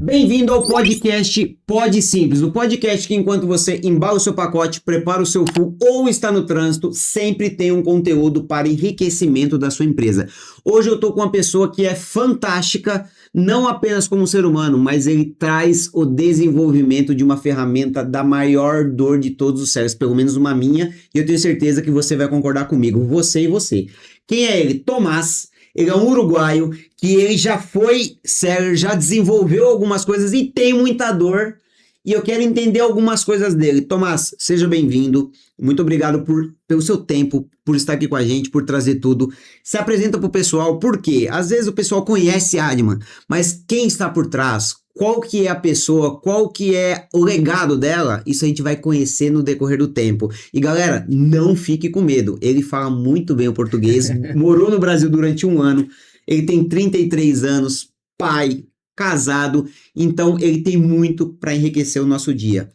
Bem-vindo ao podcast Pod Simples, o podcast que enquanto você embala o seu pacote, prepara o seu full ou está no trânsito, sempre tem um conteúdo para enriquecimento da sua empresa. Hoje eu estou com uma pessoa que é fantástica, não apenas como ser humano, mas ele traz o desenvolvimento de uma ferramenta da maior dor de todos os séculos, pelo menos uma minha, e eu tenho certeza que você vai concordar comigo, você e você. Quem é ele? Tomás. Ele é um uruguaio que ele já foi sério, já desenvolveu algumas coisas e tem muita dor. E eu quero entender algumas coisas dele. Tomás, seja bem-vindo. Muito obrigado pelo seu tempo, por estar aqui com a gente, por trazer tudo. Se apresenta para o pessoal, por quê? Às vezes o pessoal conhece a Adman, mas quem está por trás? Qual que é a pessoa? Qual que é o legado dela? Isso a gente vai conhecer no decorrer do tempo. E galera, não fique com medo. Ele fala muito bem o português, morou no Brasil durante um ano, ele tem 33 anos, pai, casado, então ele tem muito para enriquecer o nosso dia.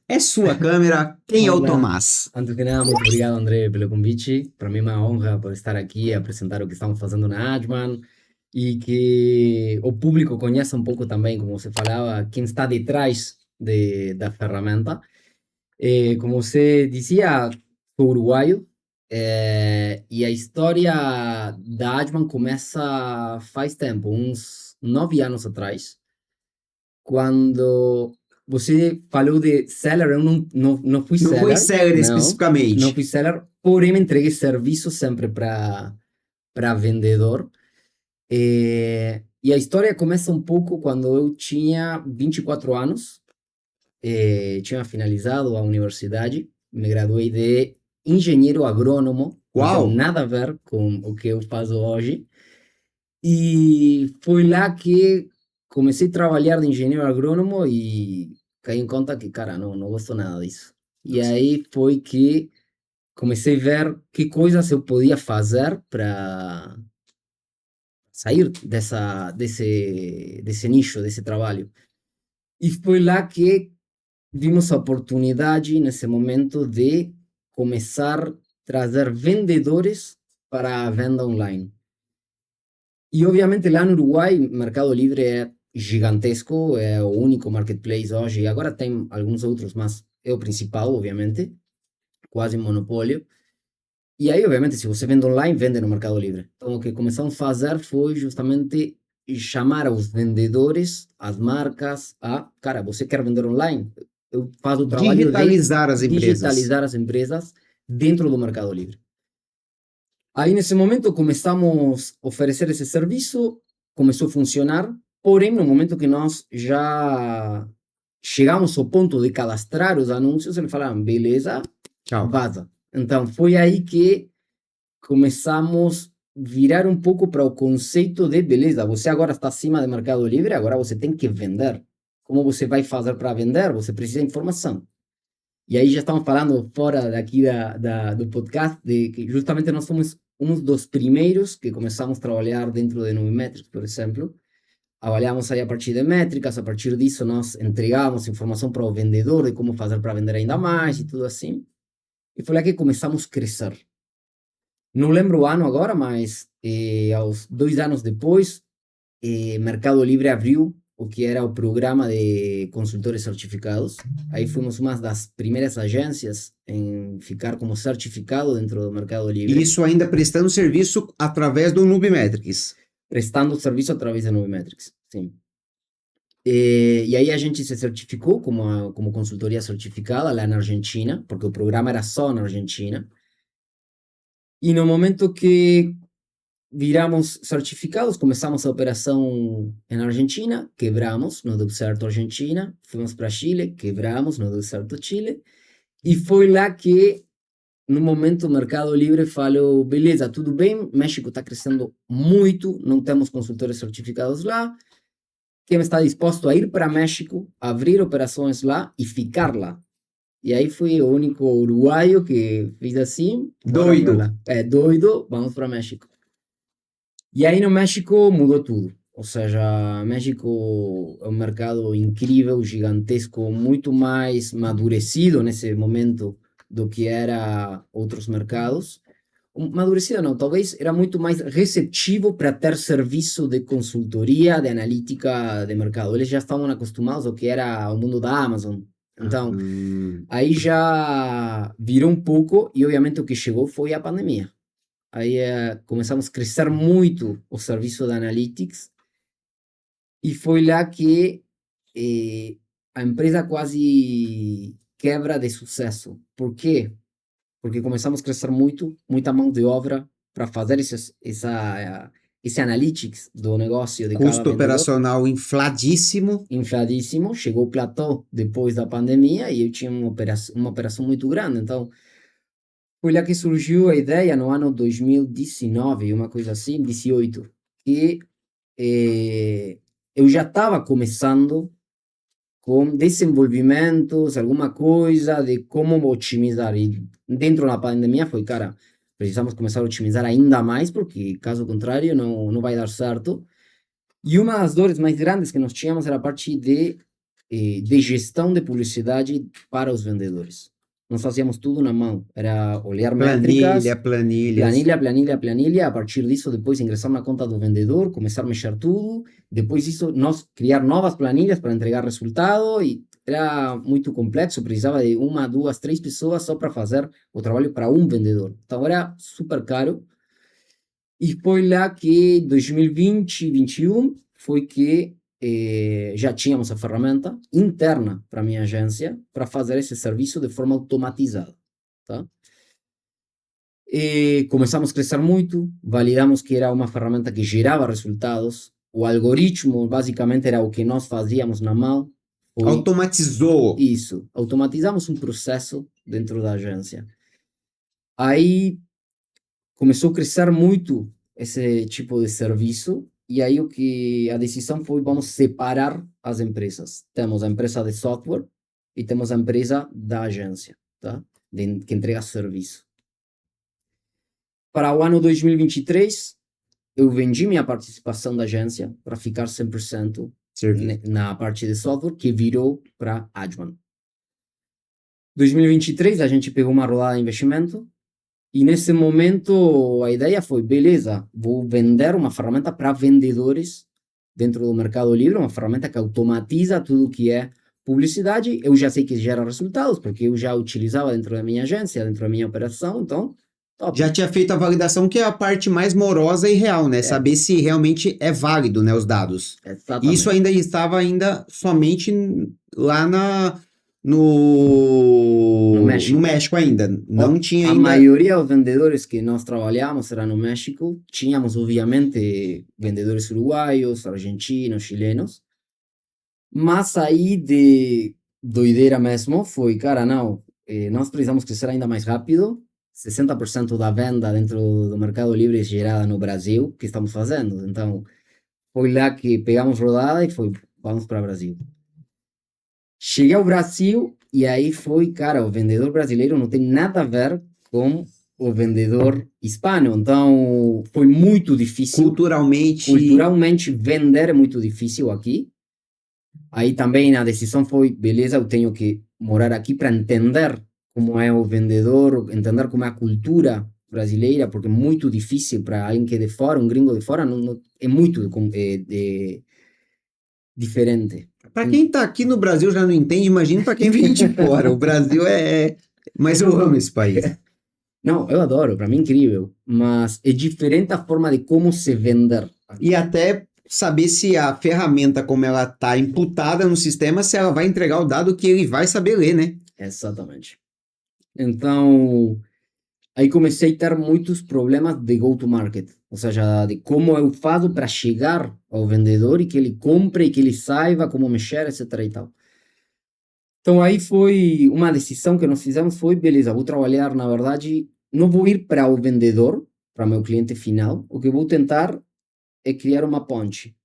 É sua câmera, quem é o Olá, Tomás? antes que nada, muito obrigado, André, pelo convite. Para mim é uma honra por estar aqui e apresentar o que estamos fazendo na Adman e que o público conheça um pouco também, como você falava, quem está detrás da ferramenta. Como você dizia, sou uruguaio, e a história da Adman começa faz tempo, uns 9 anos atrás, quando você falou de seller. Eu não fui Não foi seller, sério não especificamente. fui seller, porém me entreguei serviço sempre para vendedor. E a história começa um pouco quando eu tinha 24 anos, tinha finalizado a universidade, me graduei de engenheiro agrônomo, não tem Uau! nada a ver com o que eu faço hoje. E foi lá que comecei a trabalhar de engenheiro agrônomo e caí em conta que, cara, não gosto nada disso. E aí foi que comecei a ver que coisas eu podia fazer para sair desse nicho, desse trabalho. E foi lá que vimos a oportunidade, nesse momento, de começar a trazer vendedores para a venda online. E obviamente lá no Uruguai, Mercado Livre é gigantesco, é o único marketplace hoje, e agora tem alguns outros, mas é o principal, obviamente, quase um monopólio. E aí, obviamente, se você vende online, vende no Mercado Livre. Então, o que começamos a fazer foi justamente chamar os vendedores, as marcas, cara, você quer vender online? Eu faço o trabalho de Digitalizar as empresas. digitalizar as empresas dentro do Mercado Livre. Aí, nesse momento, começamos a oferecer esse serviço, começou a funcionar, porém, no momento que nós já chegamos ao ponto de cadastrar os anúncios, eles falaram, beleza, Tchau. vaza. Então, foi aí que começamos a virar um pouco para o conceito de, beleza, você agora está acima do Mercado Livre, agora você tem que vender. Como você vai fazer para vender? Você precisa de informação. E aí já estamos falando fora daqui do podcast, de que justamente nós fomos um dos primeiros que começamos a trabalhar dentro de Nubimetrics, por exemplo. Avaliamos aí a partir de métricas, a partir disso nós entregamos informação para o vendedor de como fazer para vender ainda mais e tudo assim. E foi lá que começamos a crescer. Não lembro o ano agora, mas aos 2 anos depois, Mercado Livre abriu o que era o programa de consultores certificados. Aí fomos uma das primeiras agências em ficar como certificado dentro do Mercado Livre. Isso ainda prestando serviço através do Nubimetrics. Prestando serviço através da Nubimetrics, sim. E aí a gente se certificou como consultoria certificada lá na Argentina, porque o programa era só na Argentina. E no momento que viramos certificados, começamos a operação na Argentina, quebramos, não deu certo a Argentina, fomos para Chile, quebramos, não deu certo Chile, e foi lá que, no momento, o Mercado Livre falou, beleza, tudo bem, México está crescendo muito, não temos consultores certificados lá, quem está disposto a ir para México, abrir operações lá e ficar lá? E aí fui o único uruguaio que fiz assim, bora Doido. pra lá. Doido, vamos para México. E aí no México mudou tudo. Ou seja, México é um mercado incrível, gigantesco, muito mais amadurecido nesse momento do que era outros mercados. Amadurecida não, talvez era muito mais receptivo para ter serviço de consultoria, de analítica de mercado. Eles já estavam acostumados ao que era o mundo da Amazon. Então, aí já virou um pouco, e obviamente o que chegou foi a pandemia. Aí começamos a crescer muito o serviço de analytics, e foi lá que a empresa quase quebra de sucesso. Por quê? Porque começamos a crescer muito, muita mão de obra para fazer esse analytics do negócio de cada Custo vendedor. operacional infladíssimo. Infladíssimo, chegou o platô depois da pandemia e eu tinha uma operação muito grande. Então, foi lá que surgiu a ideia no ano 2019, uma coisa assim, 18, que eu já estava começando com desenvolvimentos, alguma coisa de como otimizar. E dentro da pandemia foi, cara, precisamos começar a otimizar ainda mais, porque caso contrário não vai dar certo. E uma das dores mais grandes que nós tínhamos era a parte de gestão de publicidade para os vendedores. Nós fazíamos tudo na mão, era olhar métricas, planilha. A partir disso, depois ingressar na conta do vendedor, começar a mexer tudo. Depois disso, nós criar novas planilhas para entregar resultado. E era muito complexo, precisava de 1, 2, 3 pessoas só para fazer o trabalho para um vendedor. Então era super caro. E foi lá que 2020, 2021, foi que já tínhamos a ferramenta interna para a minha agência para fazer esse serviço de forma automatizada, tá? E começamos a crescer muito, validamos que era uma ferramenta que gerava resultados, o algoritmo basicamente era o que nós fazíamos na mão. Automatizou. Isso, automatizamos um processo dentro da agência. Aí começou a crescer muito esse tipo de serviço, e aí a decisão foi, vamos separar as empresas. Temos a empresa de software e temos a empresa da agência, tá? Que entrega serviço. Para o ano 2023, eu vendi minha participação da agência para ficar 100% na parte de software, que virou para Advan. 2023, a gente pegou uma rodada de investimento, e nesse momento a ideia foi, beleza, vou vender uma ferramenta para vendedores dentro do Mercado Livre, uma ferramenta que automatiza tudo que é publicidade. Eu já sei que gera resultados, porque eu já utilizava dentro da minha agência, dentro da minha operação, então, top. Já tinha feito a validação, que é a parte mais morosa e real, né? Saber se realmente é válido, né, os dados. Exatamente. Isso ainda estava somente lá no México ainda. Não tinha ainda... A maioria dos vendedores que nós trabalhamos era no México. Tínhamos, obviamente, vendedores uruguaios, argentinos, chilenos. Mas aí de doideira mesmo foi, cara, não, nós precisamos crescer ainda mais rápido. 60% da venda dentro do Mercado Livre é gerada no Brasil, que estamos fazendo. Então, foi lá que pegamos rodada e foi, vamos para o Brasil. Cheguei ao Brasil e aí foi, cara, o vendedor brasileiro não tem nada a ver com o vendedor hispano. Então, foi muito difícil. Culturalmente, vender é muito difícil aqui. Aí também a decisão foi, beleza, eu tenho que morar aqui para entender como é o vendedor, entender como é a cultura brasileira, porque é muito difícil para alguém que é de fora, um gringo de fora, é muito diferente. Para quem está aqui no Brasil já não entende, imagina para quem vem de fora. O Brasil Mas eu amo esse país. Não, eu adoro, para mim é incrível, mas é diferente a forma de como se vender. E até saber se a ferramenta, como ela está imputada no sistema, se ela vai entregar o dado que ele vai saber ler, né? Exatamente. Então, aí comecei a ter muitos problemas de go-to-market, ou seja, de como eu faço para chegar ao vendedor e que ele compre e que ele saiba como mexer, etc. e tal. Então aí foi uma decisão que nós fizemos, foi, beleza, vou trabalhar, na verdade, não vou ir para o vendedor, para meu cliente final, o que vou tentar é criar uma ponte.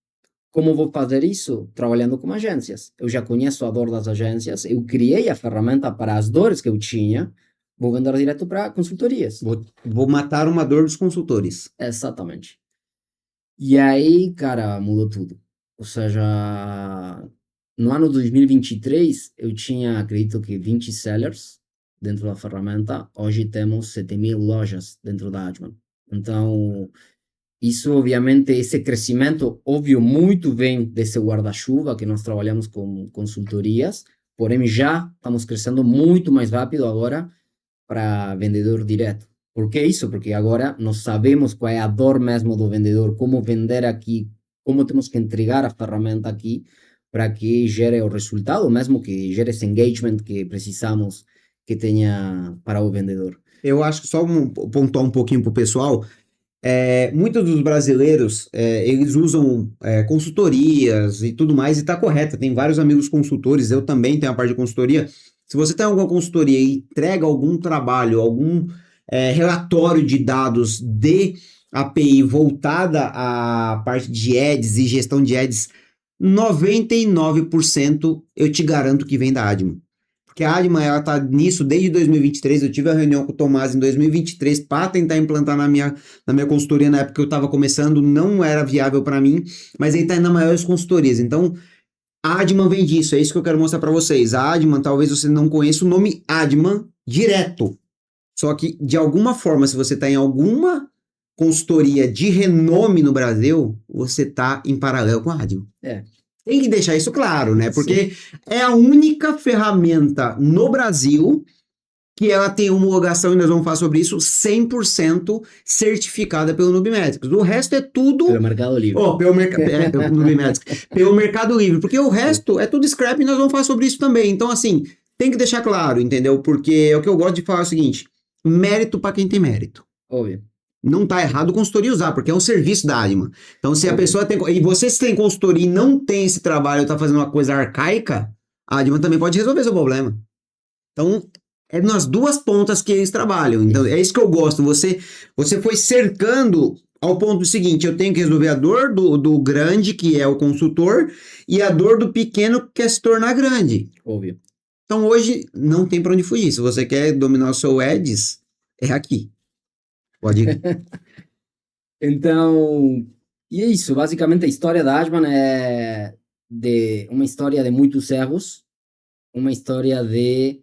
Como vou fazer isso? Trabalhando com agências. Eu já conheço a dor das agências, eu criei a ferramenta para as dores que eu tinha, vou vender direto para consultorias. Vou matar uma dor dos consultores. Exatamente. E aí, cara, mudou tudo. Ou seja, no ano 2023, eu tinha, acredito que 20 sellers, dentro da ferramenta. Hoje temos 7.000 lojas dentro da Adman. Então, isso, obviamente, esse crescimento, óbvio, muito vem desse guarda-chuva que nós trabalhamos com consultorias, porém já estamos crescendo muito mais rápido agora para vendedor direto. Por que isso? Porque agora nós sabemos qual é a dor mesmo do vendedor, como vender aqui, como temos que entregar a ferramenta aqui para que gere o resultado, mesmo que gere esse engagement que precisamos que tenha para o vendedor. Eu acho que só pontuar um pouquinho pro pessoal, muitos dos brasileiros, eles usam consultorias e tudo mais, e tá correto, tem vários amigos consultores, eu também tenho a parte de consultoria. Se você tem alguma consultoria e entrega algum trabalho, algum relatório de dados de API voltada à parte de ads e gestão de ads, 99% eu te garanto que vem da Adman. Porque a Adman, ela tá nisso desde 2023, eu tive a reunião com o Tomás em 2023 para tentar implantar na minha consultoria, na época que eu estava começando, não era viável para mim, mas ele está nas maiores consultorias. Então, a Adman vem disso, é isso que eu quero mostrar para vocês. A Adman, talvez você não conheça o nome Adman direto, só que de alguma forma, se você está em alguma consultoria de renome no Brasil, você está em paralelo com a Adman. Tem que deixar isso claro, né? Porque é a única ferramenta no Brasil que ela tem homologação, e nós vamos falar sobre isso, 100% certificada pelo Nubimetrics. O resto é tudo... Pelo Mercado Livre. Pelo Mercado Livre. Porque o resto é tudo scrap e nós vamos falar sobre isso também. Então, assim, tem que deixar claro, entendeu? Porque o que eu gosto de falar é o seguinte, mérito para quem tem mérito. Óbvio. Não tá errado consultoria usar, porque é um serviço da Adman. Então, se a pessoa tem... E você, se tem consultoria e não tem esse trabalho, tá fazendo uma coisa arcaica, a Adman também pode resolver seu problema. Então, é nas duas pontas que eles trabalham. Então, é isso que eu gosto. Você foi cercando ao ponto do seguinte, eu tenho que resolver a dor do grande, que é o consultor, e a dor do pequeno, que quer se tornar grande. Óbvio. Então, hoje, não tem para onde fugir. Se você quer dominar o seu ads, é aqui. Pode ir. Então, e é isso. Basicamente, a história da Adman é uma história de muitos erros, uma história de...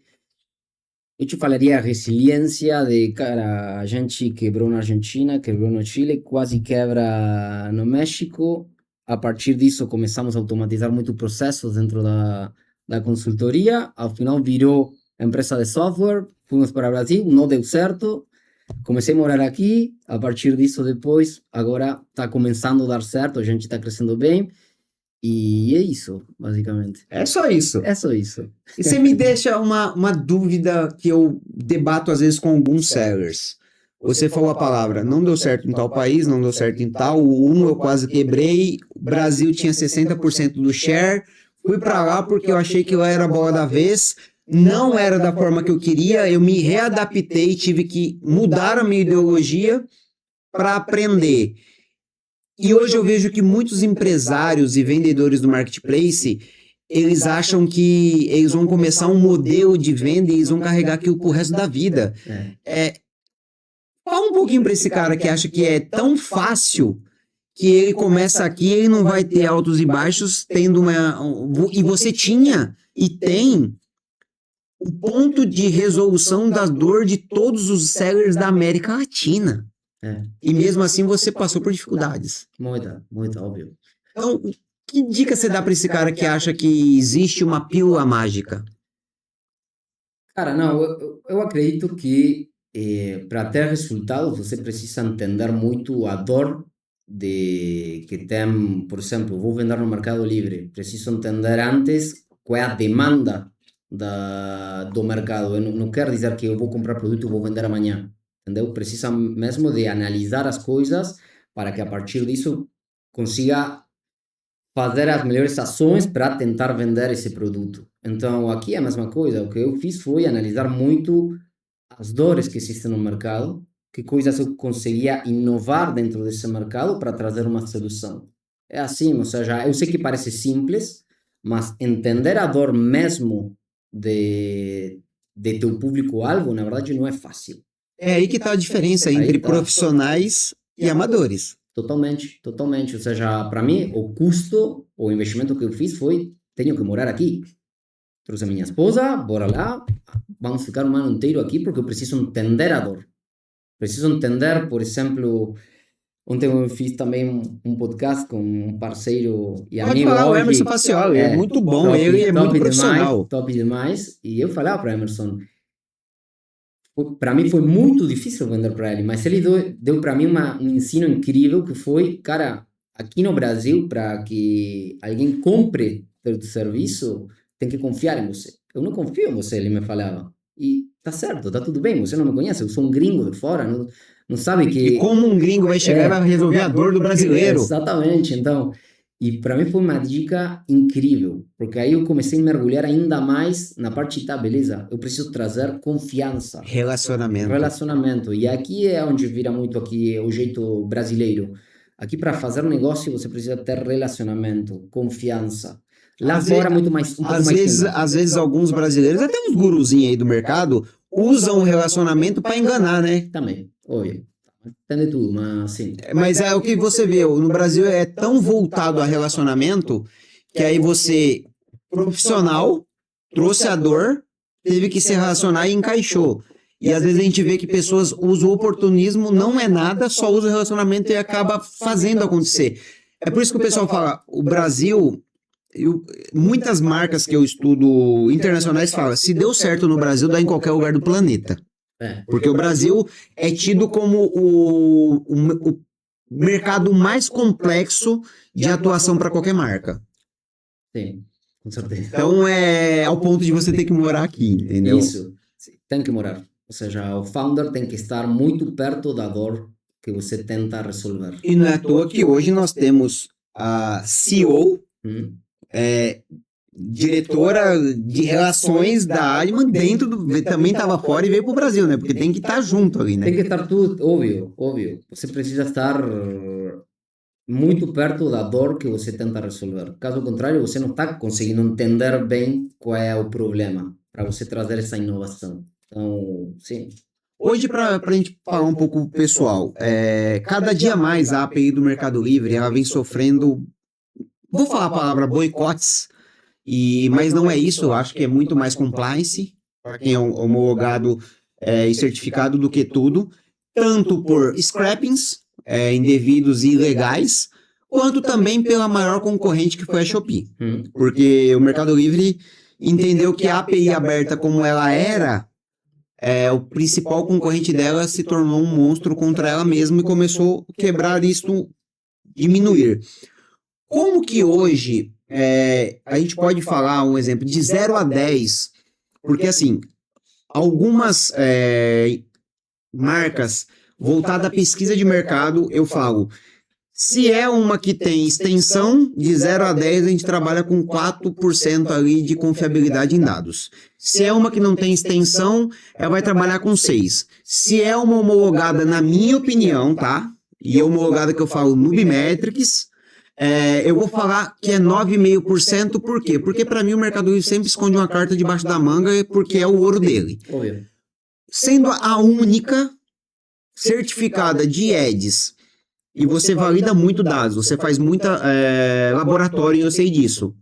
Eu te falaria resiliência de, cara, a gente quebrou na Argentina, quebrou no Chile, quase quebra no México. A partir disso, começamos a automatizar muitos processos dentro da consultoria. Ao final, virou empresa de software. Fomos para o Brasil, não deu certo. Comecei a morar aqui. A partir disso, depois, agora está começando a dar certo. A gente está crescendo bem. E é isso, basicamente. É só isso. É só isso. E você me deixa uma dúvida que eu debato às vezes com alguns sellers. Você falou a palavra, não deu certo em tal país, não deu certo em tal, eu quase quebrei, o Brasil tinha 60% do share, fui para lá porque eu achei que lá era a bola da vez, não era da forma que eu queria, eu me readaptei, tive que mudar a minha ideologia para aprender. E hoje eu vejo que muitos empresários e vendedores do marketplace, eles acham que eles vão começar um modelo de venda e eles vão carregar aquilo pro resto da vida. Fala um pouquinho para esse cara que acha que é tão fácil que ele começa aqui e ele não vai ter altos e baixos, tendo e você tinha e tem o ponto de resolução da dor de todos os sellers da América Latina. E mesmo assim você passou por dificuldades. Muito óbvio. Então, que dica você dá para esse cara que acha que existe uma pílula mágica? Cara, não, eu acredito que para ter resultados você precisa entender muito a dor que tem, por exemplo, vou vender no Mercado Livre, preciso entender antes qual é a demanda do mercado. Eu não quero dizer que eu vou comprar produto e vou vender amanhã. Entendeu? Precisa mesmo de analisar as coisas para que a partir disso consiga fazer as melhores ações para tentar vender esse produto. Então aqui é a mesma coisa. O que eu fiz foi analisar muito as dores que existem no mercado, que coisas eu conseguia inovar dentro desse mercado para trazer uma solução. É assim, ou seja, eu sei que parece simples, mas entender a dor mesmo de teu público-alvo, na verdade, não é fácil. É aí que está a diferença entre profissionais e amadores. Totalmente. Ou seja, para mim, o investimento que eu fiz foi, tenho que morar aqui. trouxe a minha esposa, bora lá, vamos ficar um ano inteiro aqui porque eu preciso entender a dor. Preciso entender, por exemplo, ontem eu fiz também um podcast com um parceiro e Pode amigo falar, o hoje. Emerson Facial, ele é muito bom, top, ele é muito top profissional. demais, top demais. E eu falava para Emerson, para mim foi muito difícil vender para ele, mas ele deu para mim um ensino incrível que foi, cara, aqui no Brasil, para que alguém compre teu serviço, tem que confiar em você. Eu não confio em você, ele me falava. E tá certo, tá tudo bem, você não me conhece, eu sou um gringo de fora, não sabe que... E como um gringo vai chegar e vai resolver a dor do brasileiro? Exatamente, então... E para mim foi uma dica incrível, porque aí eu comecei a mergulhar ainda mais na parte, tá, beleza, eu preciso trazer confiança. Relacionamento. E aqui é onde vira muito aqui o jeito brasileiro. Aqui para fazer negócio você precisa ter relacionamento, confiança. Lá fora é muito mais... Às vezes alguns brasileiros, até uns guruzinhos aí do mercado, usam o relacionamento para enganar, né? Também, olha. Entende tudo, mas sim. Mas é o que você vê, no Brasil é tão voltado a relacionamento que aí você, profissional, trouxe a dor, teve que se relacionar e encaixou. E às vezes a gente vê que pessoas usam o oportunismo, não é nada, só usa o relacionamento e acaba fazendo acontecer. É por isso que o pessoal fala, o Brasil... muitas marcas que eu estudo internacionais falam, se deu certo no Brasil, dá em qualquer lugar do planeta. Porque o Brasil é tido como o mercado mais complexo de atuação para qualquer marca. Sim, com certeza. Então é ao ponto de você ter que morar aqui, entendeu? Isso, tem que morar. Ou seja, o founder tem que estar muito perto da dor que você tenta resolver. E não é à toa que hoje nós temos a CEO, diretora de relações da Adman dentro do... Também estava fora e veio para o Brasil, né? Porque tem que estar junto ali, né? Tem que estar tudo, óbvio. Você precisa estar muito perto da dor que você tenta resolver. Caso contrário, você não está conseguindo entender bem qual é o problema para você trazer essa inovação. Então, sim. Hoje, para a gente falar um pouco pessoal, cada dia mais a API do Mercado Livre ela vem sofrendo, vou falar a palavra boicotes, mas não é isso, eu acho que é muito mais compliance, para quem é homologado e certificado do que tudo, tanto por scrappings indevidos e ilegais, quanto também pela maior concorrente que foi a Shopee. Porque o Mercado Livre entendeu que a API aberta como ela era, o principal concorrente dela se tornou um monstro contra ela mesma e começou a quebrar isso, diminuir. Como que hoje a gente pode falar um exemplo de 0 a 10, porque assim, algumas marcas voltadas à pesquisa de mercado, eu falo, se é uma que tem extensão, de 0 a 10 a gente trabalha com 4% ali de confiabilidade em dados. Se é uma que não tem extensão, ela vai trabalhar com 6. Se é uma homologada, na minha opinião, tá? E a homologada que eu falo, Nubimetrics, eu vou falar que é 9,5%, por quê? Porque para mim o Mercado Livre sempre esconde uma carta debaixo da manga, porque é o ouro dele. Óbvio. Sendo a única certificada de Eds, e você valida muito dados, você faz muita laboratório, eu sei disso.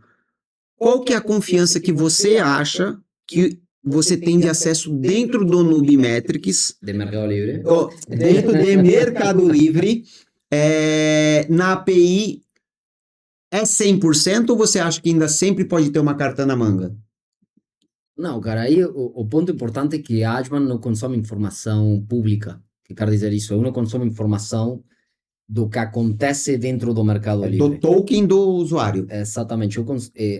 Qual que é a confiança que você acha que você tem de acesso dentro do Nubimetrics, De Mercado Livre. dentro de Mercado Livre, na API, é 100% ou você acha que ainda sempre pode ter uma carta na manga? Não, cara, aí o ponto importante é que a Adman não consome informação pública. O que quer dizer isso? Eu não consumo informação do que acontece dentro do Mercado Livre. Do token do usuário. Exatamente.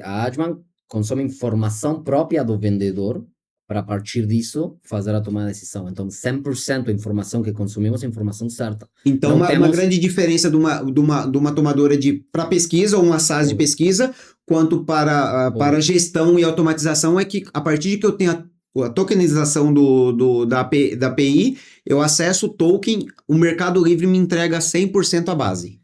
A Adman consome informação própria do vendedor para, a partir disso, fazer a tomada de decisão. Então, 100% da informação que consumimos é informação certa. Então, uma grande diferença de uma tomadora para pesquisa ou uma SaaS de pesquisa, quanto para gestão e automatização, é que a partir de que eu tenho a tokenização da API, eu acesso o token, o Mercado Livre me entrega 100% a base.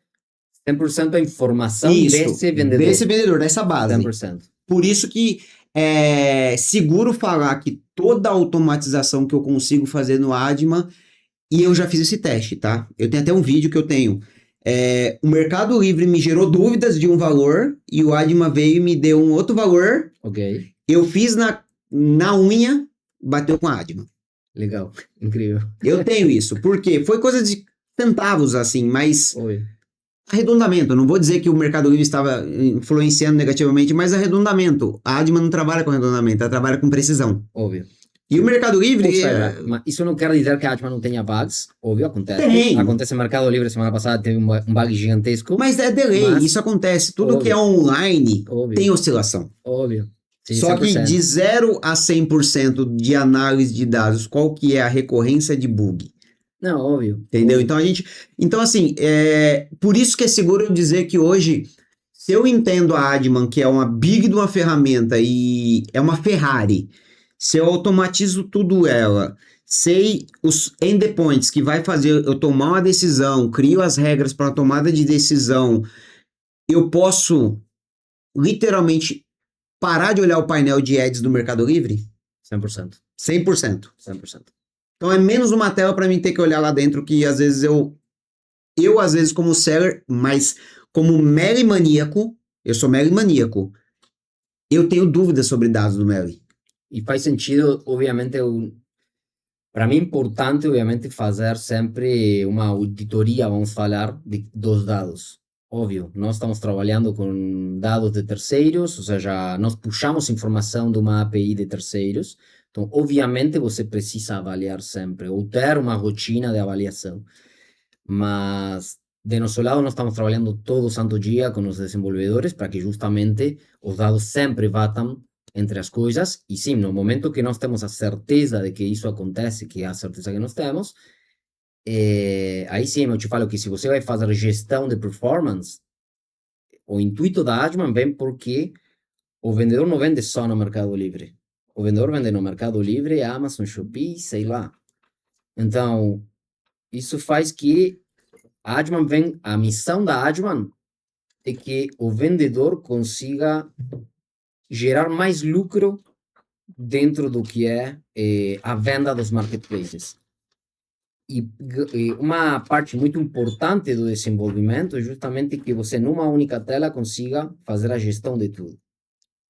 100% a informação desse vendedor. Desse vendedor, dessa base. 100%. Por isso que é seguro falar que toda a automatização que eu consigo fazer no Adman, e eu já fiz esse teste, tá? Eu tenho até um vídeo que eu tenho. O Mercado Livre me gerou dúvidas de um valor, e o Adman veio e me deu um outro valor, Eu fiz na unha, bateu com a Adman. Legal, incrível. Eu tenho isso, porque foi coisa de centavos, assim, mas Óbvio. arredondamento. Não vou dizer que o Mercado Livre estava influenciando negativamente, mas arredondamento. A Adman não trabalha com arredondamento, ela trabalha com precisão. Óbvio. E o Mercado Livre... Ou seja, mas isso não quer dizer que a Adman não tenha bugs, óbvio, acontece. Tem. Acontece no Mercado Livre, semana passada teve um bug gigantesco. Mas é delay, Mas- isso acontece. Tudo Óbvio. que é online Óbvio. tem oscilação. Óbvio. Sim, Só que 100%. de 0 a 100% de análise de dados, qual que é a recorrência de bug? Não, óbvio. Entendeu? Óbvio. Então assim, por isso que é seguro eu dizer que hoje, se eu entendo a Adman, que é uma big de uma ferramenta e é uma Ferrari, se eu automatizo tudo ela, sei os endpoints que vai fazer eu tomar uma decisão, crio as regras para tomada de decisão, eu posso literalmente parar de olhar o painel de ads do Mercado Livre? 100%. 100%. 100%. Então é menos uma tela para mim ter que olhar lá dentro, que às vezes eu às vezes como seller, mas como Meli maníaco, eu sou Meli maníaco, eu tenho dúvidas sobre dados do Meli. E faz sentido, obviamente, para mim é importante, obviamente, fazer sempre uma auditoria, vamos falar, dos dados. Óbvio, nós estamos trabalhando com dados de terceiros, ou seja, nós puxamos informação de uma API de terceiros, então, obviamente, você precisa avaliar sempre, ou ter uma rotina de avaliação. Mas, de nosso lado, nós estamos trabalhando todo santo dia com os desenvolvedores para que justamente os dados sempre batam entre as coisas, e sim, no momento que nós temos a certeza de que isso acontece, que é a certeza que nós temos, aí sim eu te falo que se você vai fazer gestão de performance, o intuito da Adman vem porque o vendedor não vende só no Mercado Livre. O vendedor vende no Mercado Livre, Amazon, Shopee, sei lá. Então, isso faz que a Adman a missão da Adman é que o vendedor consiga gerar mais lucro dentro do que é a venda dos marketplaces. E uma parte muito importante do desenvolvimento é justamente que você, numa única tela, consiga fazer a gestão de tudo.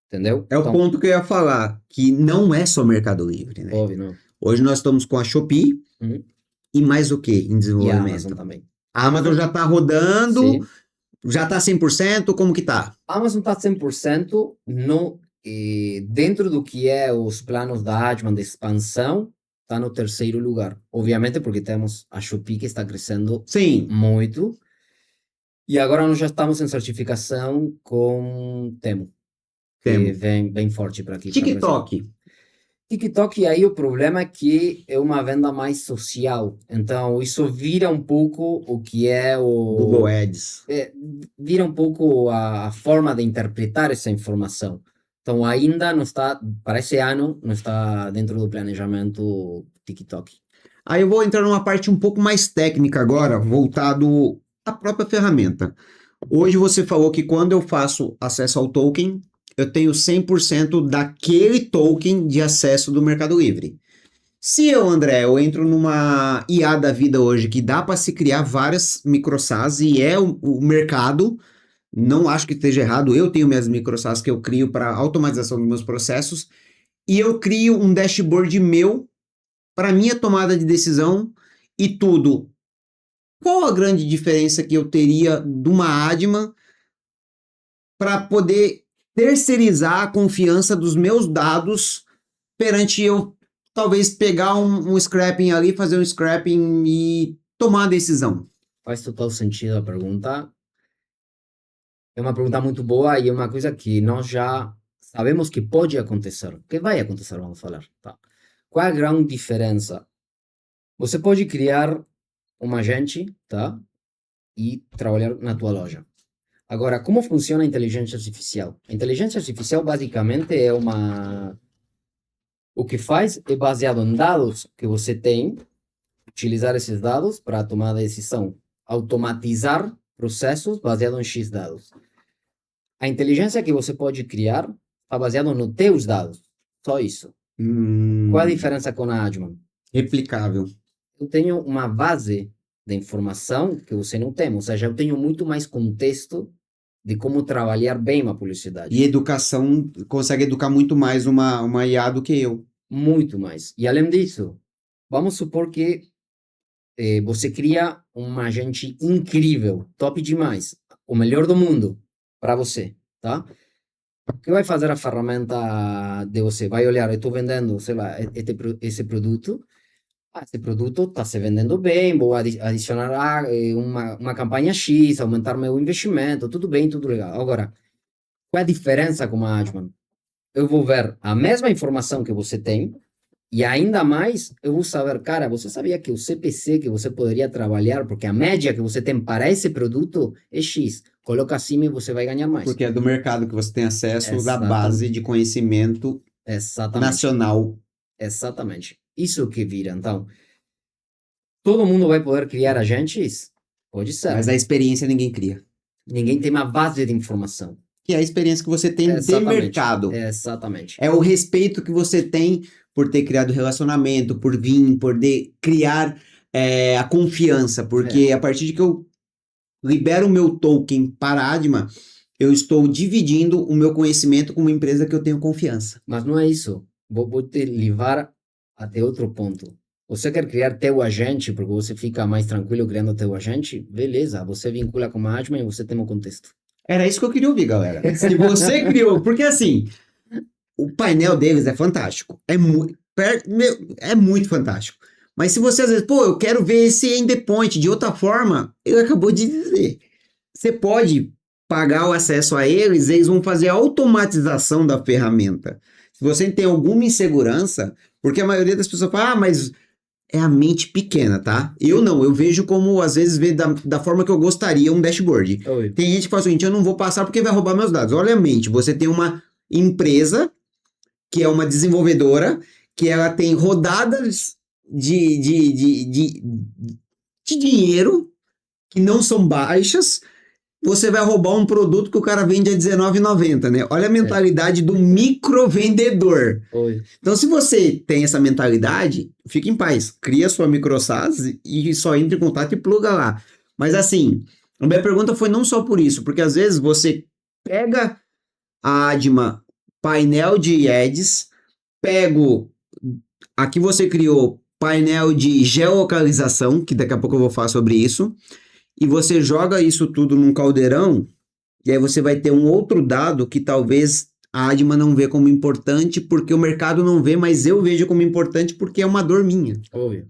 Entendeu? É o ponto que eu ia falar, que não é só Mercado Livre, né? Óbvio, não. Hoje nós estamos com a Shopee e mais o que em E a desenvolvimento? Amazon também. A Amazon já está rodando, Sim. já está 100%, como que tá? A Amazon está 100% dentro do que é os planos da Adman de expansão, está no terceiro lugar. Obviamente porque temos a Shopee que está crescendo Sim. muito. E agora nós já estamos em certificação com Temu, que vem bem forte para aqui. TikTok. TikTok, aí o problema é que é uma venda mais social. Então, isso vira um pouco o que é o... Google Ads. Vira um pouco a forma de interpretar essa informação. Então, ainda não está, para esse ano, não está dentro do planejamento TikTok. Aí eu vou entrar numa parte um pouco mais técnica agora, voltado à própria ferramenta. Hoje você falou que quando eu faço acesso ao token, eu tenho 100% daquele token de acesso do Mercado Livre. Se eu, André, eu entro numa IA da vida hoje que dá para se criar várias microsas e é o mercado, não acho que esteja errado, eu tenho minhas microsas que eu crio para automatização dos meus processos e eu crio um dashboard meu para minha tomada de decisão e tudo. Qual a grande diferença que eu teria de uma Adman para poder terceirizar a confiança dos meus dados perante eu talvez pegar um scrapping ali, fazer um scrapping e tomar a decisão? Faz total sentido a pergunta. É uma pergunta muito boa e é uma coisa que nós já sabemos que pode acontecer, que vai acontecer, vamos falar. Tá? Qual é a grande diferença? Você pode criar uma agente, tá? E trabalhar na tua loja. Agora, como funciona a inteligência artificial? A inteligência artificial basicamente é o que faz é baseado em dados que você tem, utilizar esses dados para tomar a decisão, automatizar processos baseados em X dados. A inteligência que você pode criar está baseada nos teus dados, só isso. Qual a diferença com a Adman? Replicável. Eu tenho uma base de informação que você não tem, ou seja, eu tenho muito mais contexto de como trabalhar bem uma publicidade. E educação consegue educar muito mais uma IA do que eu. Muito mais. E além disso, vamos supor que você cria um agente incrível, top demais, o melhor do mundo para você, tá? O que vai fazer a ferramenta de você? Vai olhar, eu estou vendendo, sei lá, esse produto. Esse produto está se vendendo bem, vou adicionar uma campanha X, aumentar meu investimento, tudo bem, tudo legal. Agora, qual é a diferença com a Adman? Eu vou ver a mesma informação que você tem e ainda mais eu vou saber, cara, você sabia que o CPC que você poderia trabalhar, porque a média que você tem para esse produto é X. Coloca acima e você vai ganhar mais. Porque é do mercado que você tem acesso da Exatamente. base de conhecimento Exatamente. nacional. Exatamente. Isso que vira. Então, todo mundo vai poder criar agentes? Pode ser. Mas a experiência ninguém cria. Ninguém tem uma base de informação. Que é a experiência que você tem de mercado. Exatamente. É o respeito que você tem por ter criado relacionamento, por vir, por criar a confiança. Porque a partir de que eu libero o meu token para a Adma, eu estou dividindo o meu conhecimento com uma empresa que eu tenho confiança. Mas não é isso. Vou te levar até outro ponto. Você quer criar teu agente, porque você fica mais tranquilo criando teu agente? Beleza, você vincula com a Adma e você tem um contexto. Era isso que eu queria ouvir, galera. Se você criou, porque assim, o painel deles é fantástico. É muito fantástico. Mas se você às vezes, eu quero ver esse endpoint de outra forma, ele acabou de dizer. Você pode pagar o acesso a eles, eles vão fazer a automatização da ferramenta. Se você tem alguma insegurança, porque a maioria das pessoas fala, mas é a mente pequena, tá? Eu não, eu vejo como, às vezes, da forma que eu gostaria um dashboard. Oi. Tem gente que fala o seguinte, eu não vou passar porque vai roubar meus dados. Olha a mente, você tem uma empresa que é uma desenvolvedora, que ela tem rodadas de dinheiro que não são baixas, você vai roubar um produto que o cara vende a R$19,90, né? Olha a mentalidade do microvendedor. Oi. Então, se você tem essa mentalidade, fique em paz. Cria sua microsas e só entre em contato e pluga lá. Mas assim, a minha pergunta foi não só por isso, porque às vezes você pega a Adma painel de ads, pego aqui você criou painel de geolocalização, que daqui a pouco eu vou falar sobre isso, e você joga isso tudo num caldeirão, e aí você vai ter um outro dado que talvez a Adma não vê como importante, porque o mercado não vê, mas eu vejo como importante porque é uma dor minha. Óbvio.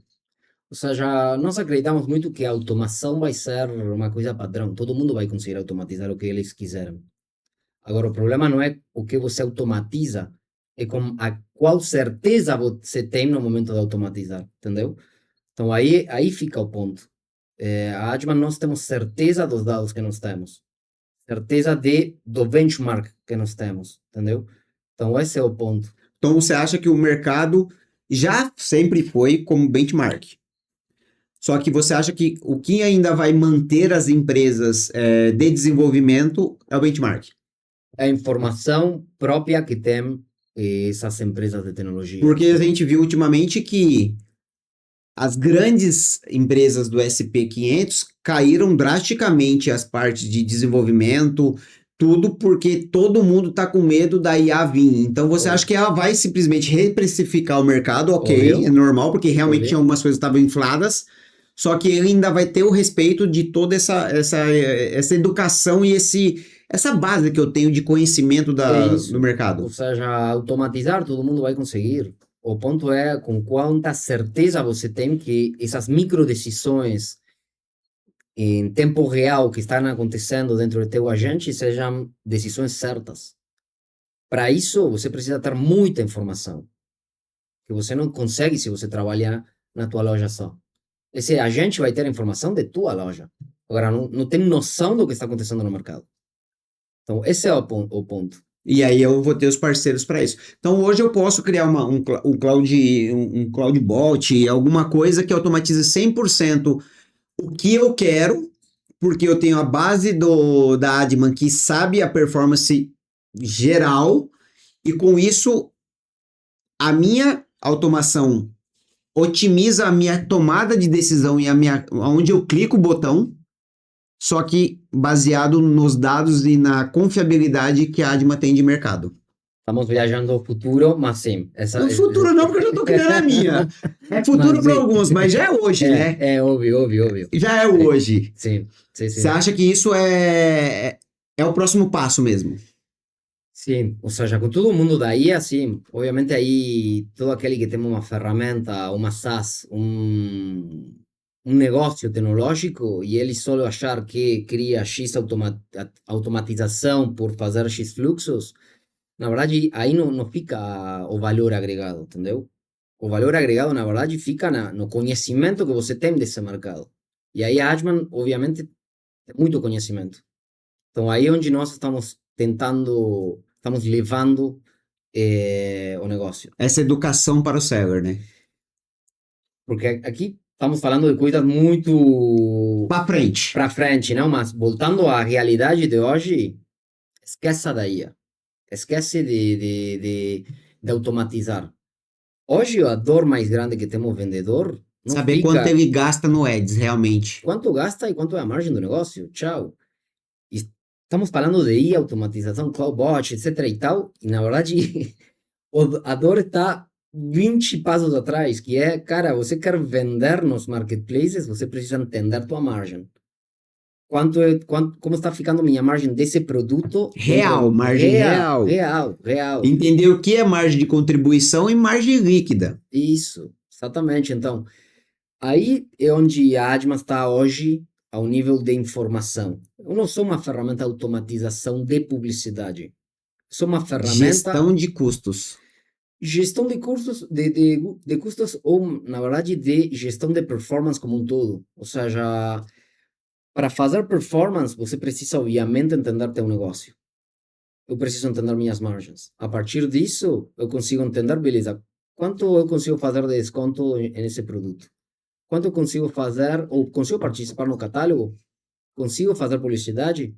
Ou seja, nós acreditamos muito que a automação vai ser uma coisa padrão. Todo mundo vai conseguir automatizar o que eles quiserem. Agora, o problema não é o que você automatiza, é com a qual certeza você tem no momento de automatizar, entendeu? Então, aí fica o ponto. A Adman, nós temos certeza dos dados que nós temos. Certeza do benchmark que nós temos, entendeu? Então, esse é o ponto. Então, você acha que o mercado já sempre foi como benchmark. Só que você acha que o que ainda vai manter as empresas de desenvolvimento é o benchmark. É a informação própria que tem essas empresas de tecnologia. Porque a gente viu ultimamente que as grandes empresas do SP500 caíram drasticamente as partes de desenvolvimento, tudo porque todo mundo está com medo da IA vir. Então você acha que ela vai simplesmente reprecificar o mercado, ok, é normal, porque realmente algumas coisas estavam infladas, só que ele ainda vai ter o respeito de toda essa educação e essa base que eu tenho de conhecimento do mercado. Ou seja, automatizar todo mundo vai conseguir. O ponto é com quanta certeza você tem que essas microdecisões em tempo real que estão acontecendo dentro do teu agente sejam decisões certas. Para isso, você precisa ter muita informação, que você não consegue se você trabalhar na tua loja só. Esse agente vai ter informação de tua loja. Agora, não tem noção do que está acontecendo no mercado. Então, esse é o ponto. E aí eu vou ter os parceiros para isso. Então, hoje eu posso criar um cloud bot, alguma coisa que automatize 100% o que eu quero, porque eu tenho a base da Adman que sabe a performance geral, e com isso, a minha automação otimiza a minha tomada de decisão e onde eu clico o botão. só que baseado nos dados e na confiabilidade que a Adma tem de mercado. Estamos viajando ao futuro, mas sim. No futuro não, porque eu já tô criando a minha. É futuro para alguns, mas já é hoje, né? É óbvio. Já é hoje. Sim. Você acha que isso é o próximo passo mesmo? Sim, ou seja, com todo mundo daí, assim, obviamente aí todo aquele que tem uma ferramenta, uma SaaS, um negócio tecnológico e ele só achar que cria X automatização por fazer X fluxos, na verdade aí não fica o valor agregado, entendeu? O valor agregado, na verdade, fica no conhecimento que você tem desse mercado. E aí a Adman, obviamente, tem muito conhecimento. Então aí é onde nós estamos tentando, estamos levando o negócio. Essa educação para o seller, né? Porque aqui estamos falando de coisas muito Para frente. para frente, não? Mas voltando à realidade de hoje, esqueça daí. Esquece de automatizar. Hoje a dor mais grande que tem o vendedor não Saber fica quanto ele gasta no Ads, realmente. quanto gasta e quanto é a margem do negócio. Tchau. Estamos falando de IA, automatização, cloudbot, etc e tal, e na verdade a dor está 20 passos atrás, que é, cara, você quer vender nos marketplaces, você precisa entender tua margem. Como está ficando minha margem desse produto? Real, margem real. Real. Entender o que é margem de contribuição e margem líquida. Isso, exatamente. Então, aí é onde a Adma está hoje ao nível de informação. Eu não sou uma ferramenta de automatização de publicidade. Sou uma ferramenta Gestão de custos. gestão de custos, de custos ou, na verdade, de gestão de performance como um todo. Ou seja, para fazer performance, você precisa, obviamente, entender teu negócio. Eu preciso entender minhas margens. A partir disso, eu consigo entender, beleza, quanto eu consigo fazer de desconto nesse produto? Quanto eu consigo fazer, ou consigo participar no catálogo? Consigo fazer publicidade?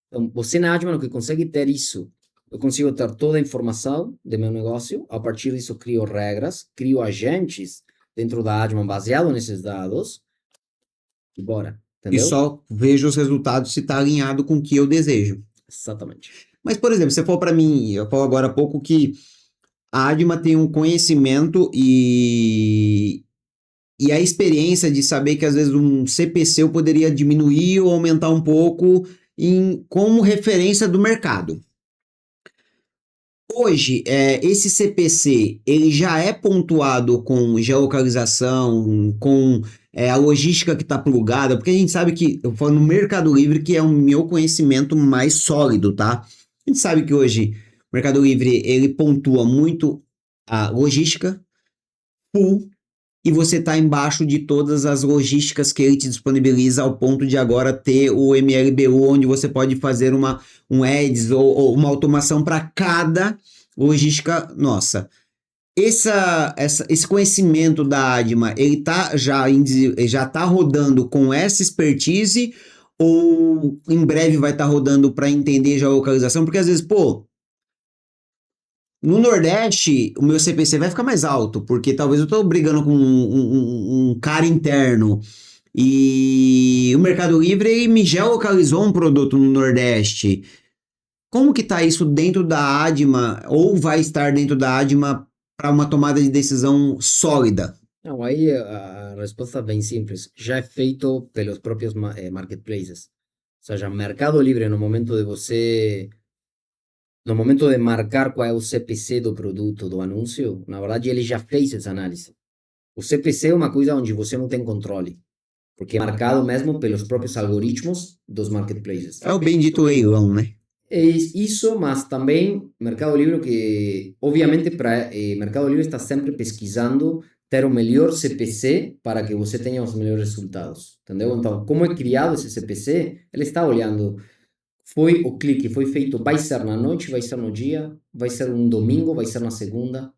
Então, você na Adman que consegue ter isso, eu consigo ter toda a informação do meu negócio, a partir disso crio regras, crio agentes dentro da Adman baseado nesses dados, e bora, E entendeu? só vejo os resultados se está alinhado com o que eu desejo. Exatamente. Mas, por exemplo, você falou para mim, eu falo agora há pouco que a Adma tem um conhecimento e a experiência de saber que às vezes um CPC eu poderia diminuir ou aumentar um pouco como referência do mercado. Hoje, esse CPC, ele já é pontuado com geolocalização, com a logística que está plugada, porque a gente sabe que, eu falo no Mercado Livre, que é o meu conhecimento mais sólido, tá? A gente sabe que hoje o Mercado Livre, ele pontua muito a logística, full, e você está embaixo de todas as logísticas que ele te disponibiliza ao ponto de agora ter o MLBU, onde você pode fazer um ads ou uma automação para cada logística nossa. Esse conhecimento da Adma, ele já tá rodando com essa expertise ou em breve vai estar rodando para entender já a localização? Porque às vezes, pô, no Nordeste, o meu CPC vai ficar mais alto, porque talvez eu estou brigando com um cara interno e o Mercado Livre me geolocalizou um produto no Nordeste. Como que está isso dentro da Adma, ou vai estar dentro da Adma para uma tomada de decisão sólida? Não, aí a resposta é bem simples. Já é feito pelos próprios marketplaces. Ou seja, Mercado Livre, no momento de marcar qual é o CPC do produto, do anúncio, na verdade ele já fez essa análise. O CPC é uma coisa onde você não tem controle, porque é marcado mesmo pelos próprios algoritmos dos marketplaces. É o bendito leilão, né? É isso, mas também Mercado Livre, que obviamente para Mercado Livre está sempre pesquisando ter o melhor CPC para que você tenha os melhores resultados, entendeu? Então, como é criado esse CPC, ele está olhando, foi o clique, foi feito, vai ser na noite, vai ser no dia, vai ser um domingo, vai ser na segunda,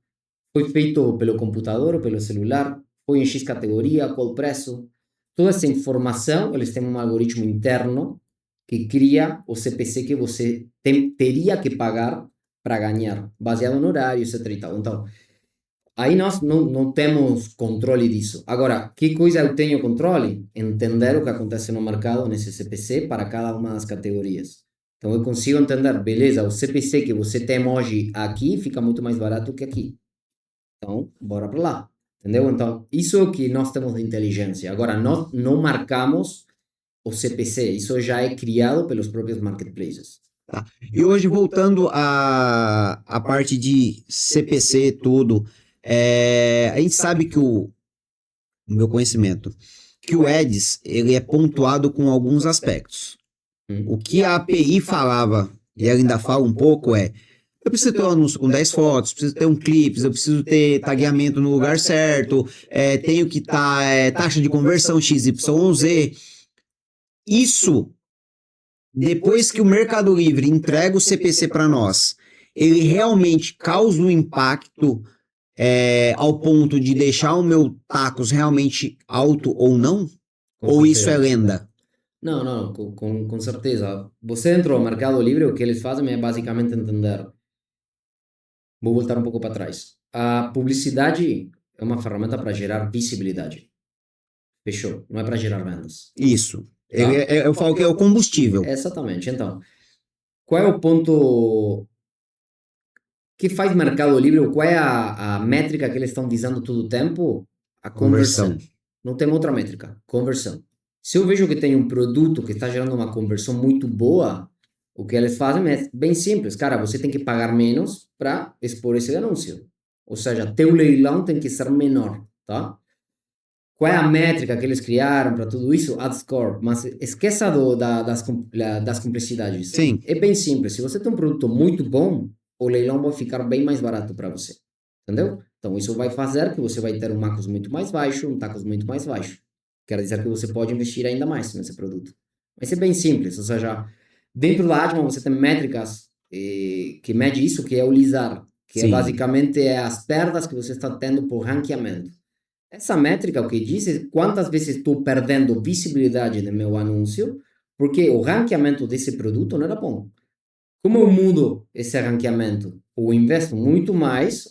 foi feito pelo computador ou pelo celular, foi em X categoria, qual preço, toda essa informação, eles têm um algoritmo interno que cria o CPC que você teria que pagar para ganhar, baseado no horário, etc. E tal. Então, Aí nós não temos controle disso. Agora, que coisa eu tenho controle? Entender o que acontece no mercado nesse CPC para cada uma das categorias. Então eu consigo entender, beleza, o CPC que você tem hoje aqui fica muito mais barato que aqui. Então, bora para lá. Entendeu? Então, isso é o que nós temos de inteligência. Agora, nós não marcamos o CPC, isso já é criado pelos próprios marketplaces. Tá. E hoje, voltando à parte de CPC, tudo, a gente sabe que o meu conhecimento, que o Ads, ele é pontuado com alguns aspectos. O que a API falava, e ela ainda fala um pouco, eu preciso ter um anúncio com 10 fotos, preciso ter um clipe, eu preciso ter tagueamento no lugar certo, tenho que estar taxa de conversão XYZ. Isso, depois que o Mercado Livre entrega o CPC para nós, ele realmente causa um impacto ao ponto de deixar o meu tacos realmente alto ou não? Ou isso é lenda? Não, com certeza. Você entrou no Mercado Livre, o que eles fazem é basicamente entender. Vou voltar um pouco para trás. A publicidade é uma ferramenta para gerar visibilidade. Fechou? Não é para gerar vendas. Isso. Tá? Eu falo que é o combustível. Exatamente. Então, qual é o ponto que faz Mercado Livre? Qual é a métrica que eles estão visando todo o tempo? A conversão. Não tem outra métrica. Conversão. Se eu vejo que tem um produto que está gerando uma conversão muito boa, o que eles fazem é bem simples. Cara, você tem que pagar menos para expor esse anúncio. Ou seja, teu leilão tem que ser menor, tá? Qual é a métrica que eles criaram para tudo isso? AdScore. Mas esqueça das complexidades. Sim. É bem simples. Se você tem um produto muito bom, o leilão vai ficar bem mais barato para você. Entendeu? Então, isso vai fazer que você vai ter um MACOS muito mais baixo, um TACOS muito mais baixo. Quer dizer que você pode investir ainda mais nesse produto. Mas é bem simples. Ou seja, dentro da Adman você tem métricas que mede isso, que é o LISAR, que basicamente as perdas que você está tendo por ranqueamento. Essa métrica, o que diz é quantas vezes estou perdendo visibilidade do meu anúncio, porque o ranqueamento desse produto não era bom. Como eu mudo esse ranqueamento? Ou investo muito mais,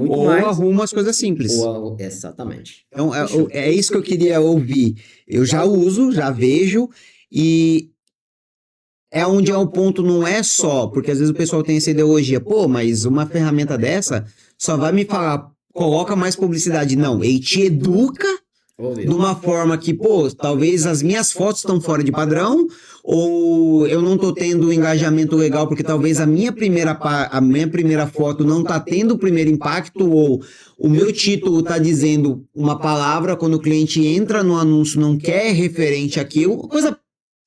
ou arrumo as coisas simples. Exatamente. Então, é isso que eu queria ouvir. Eu já uso, já vejo, e é onde é o ponto, não é só, porque às vezes o pessoal tem essa ideologia, pô, mas uma ferramenta dessa só vai me falar, coloca mais publicidade. Não, ele te educa de uma forma que, pô, talvez as minhas fotos estão fora de padrão, ou eu não tô tendo um engajamento legal porque talvez a minha primeira foto não tá tendo o primeiro impacto, ou o meu título tá dizendo uma palavra, quando o cliente entra no anúncio não quer referente àquilo, coisa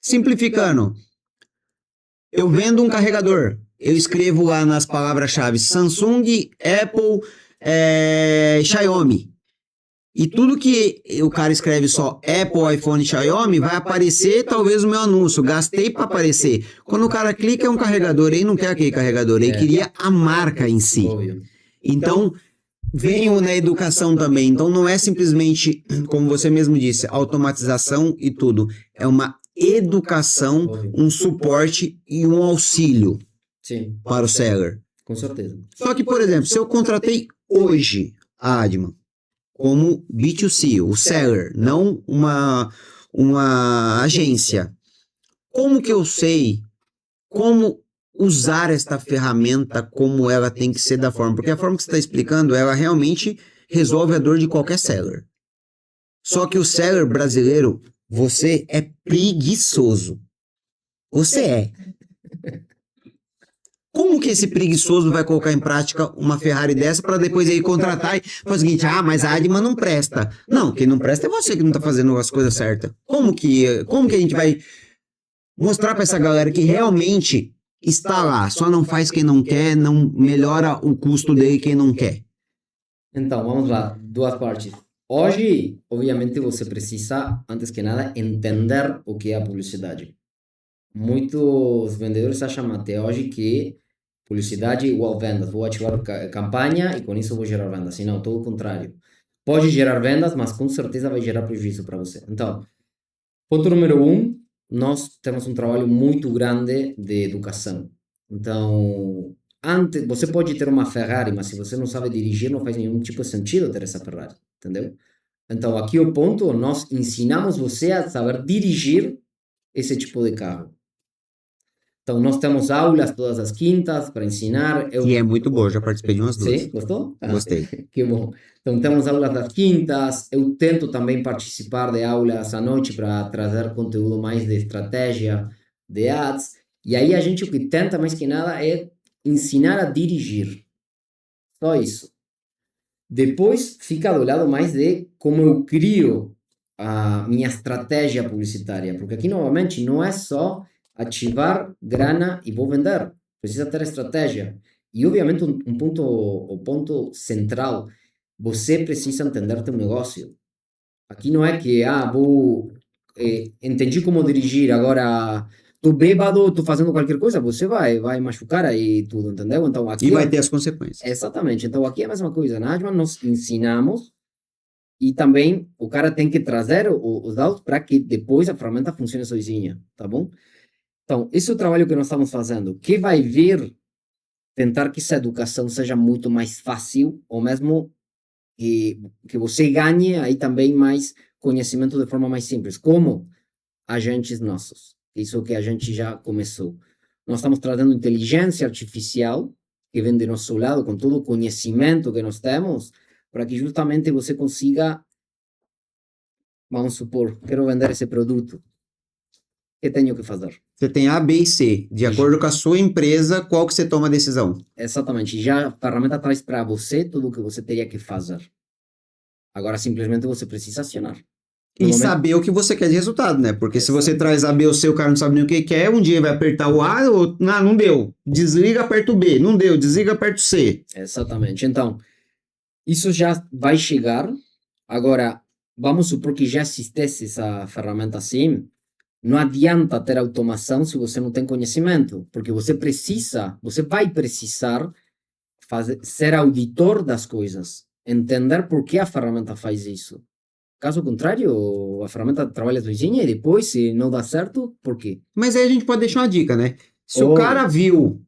simplificando. Eu vendo um carregador, eu escrevo lá nas palavras-chave Samsung, Apple, Xiaomi. E tudo que o cara escreve só Apple, iPhone, Xiaomi, vai aparecer talvez o meu anúncio. Gastei para aparecer. Quando o cara clica é um carregador, ele não quer aquele carregador, ele queria a marca em si. Então, venho na educação também. Então, não é simplesmente, como você mesmo disse, automatização e tudo. É uma educação, um suporte e um auxílio para o seller. Com certeza. Só que, por exemplo, se eu contratei hoje a Adman como B2C, o seller, não uma agência, como que eu sei como usar esta ferramenta como ela tem que ser da forma? Porque a forma que você está explicando, ela realmente resolve a dor de qualquer seller. Só que o seller brasileiro, você é preguiçoso. Você é. Como que esse preguiçoso vai colocar em prática uma Ferrari dessa para depois ele contratar e fazer o seguinte, mas a Adman não presta. Não, quem não presta é você que não está fazendo as coisas certas. Como que a gente vai mostrar para essa galera que realmente está lá, só não faz quem não quer, não melhora o custo dele quem não quer? Então, vamos lá, duas partes. Hoje, obviamente, você precisa, antes que nada, entender o que é a publicidade. Muitos vendedores acham até hoje que publicidade igual vendas. Vou ativar campanha e com isso vou gerar vendas. E não, todo o contrário. Pode gerar vendas, mas com certeza vai gerar prejuízo para você. Então, ponto número 1, nós temos um trabalho muito grande de educação. Então, antes, você pode ter uma Ferrari, mas se você não sabe dirigir, não faz nenhum tipo de sentido ter essa Ferrari, entendeu? Então, aqui o ponto, nós ensinamos você a saber dirigir esse tipo de carro. Então, nós temos aulas todas as quintas para ensinar. E é muito boa, já participei de umas duas. Sim, gostou? Gostei. Que bom. Então, temos aulas das quintas. Eu tento também participar de aulas à noite para trazer conteúdo mais de estratégia, de ads. E aí a gente o que tenta mais que nada é ensinar a dirigir. Só isso. Depois fica do lado mais de como eu crio a minha estratégia publicitária. Porque aqui, novamente, não é só ativar grana e vou vender. Precisa ter estratégia. E, obviamente, o ponto central, você precisa entender teu negócio. Aqui não é que, entendi como dirigir, agora tô bêbado, tô fazendo qualquer coisa, você vai machucar aí tudo, entendeu? Então, aqui E vai ter as consequências. exatamente. Então, aqui é a mesma coisa. Na Adman, nós ensinamos e também o cara tem que trazer os dados para que depois a ferramenta funcione sozinha, tá bom? Então, esse é o trabalho que nós estamos fazendo. O que vai vir tentar que essa educação seja muito mais fácil, ou mesmo que você ganhe aí também mais conhecimento de forma mais simples, como agentes nossos. Isso que a gente já começou. Nós estamos trazendo inteligência artificial, que vem do nosso lado, com todo o conhecimento que nós temos, para que justamente você consiga, vamos supor, quero vender esse produto. O que tenho que fazer? Você tem A, B e C. De acordo com a sua empresa, qual que você toma a decisão? Exatamente. Já a ferramenta traz para você tudo o que você teria que fazer. Agora, simplesmente, você precisa acionar. E saber o que você quer de resultado, né? Porque se você Exato. traz A, B ou C, o cara não sabe nem o que quer, um dia vai apertar o A, ou não deu. Desliga, aperta o B. Não deu, desliga, aperta o C. Exatamente. Então, isso já vai chegar. Agora, vamos supor que já existesse essa ferramenta assim. Não adianta ter automação se você não tem conhecimento, porque você vai precisar ser auditor das coisas, entender por que a ferramenta faz isso. Caso contrário, a ferramenta trabalha sozinha e depois, se não dá certo, por quê? Mas aí a gente pode deixar uma dica, né? Se o Ou- cara viu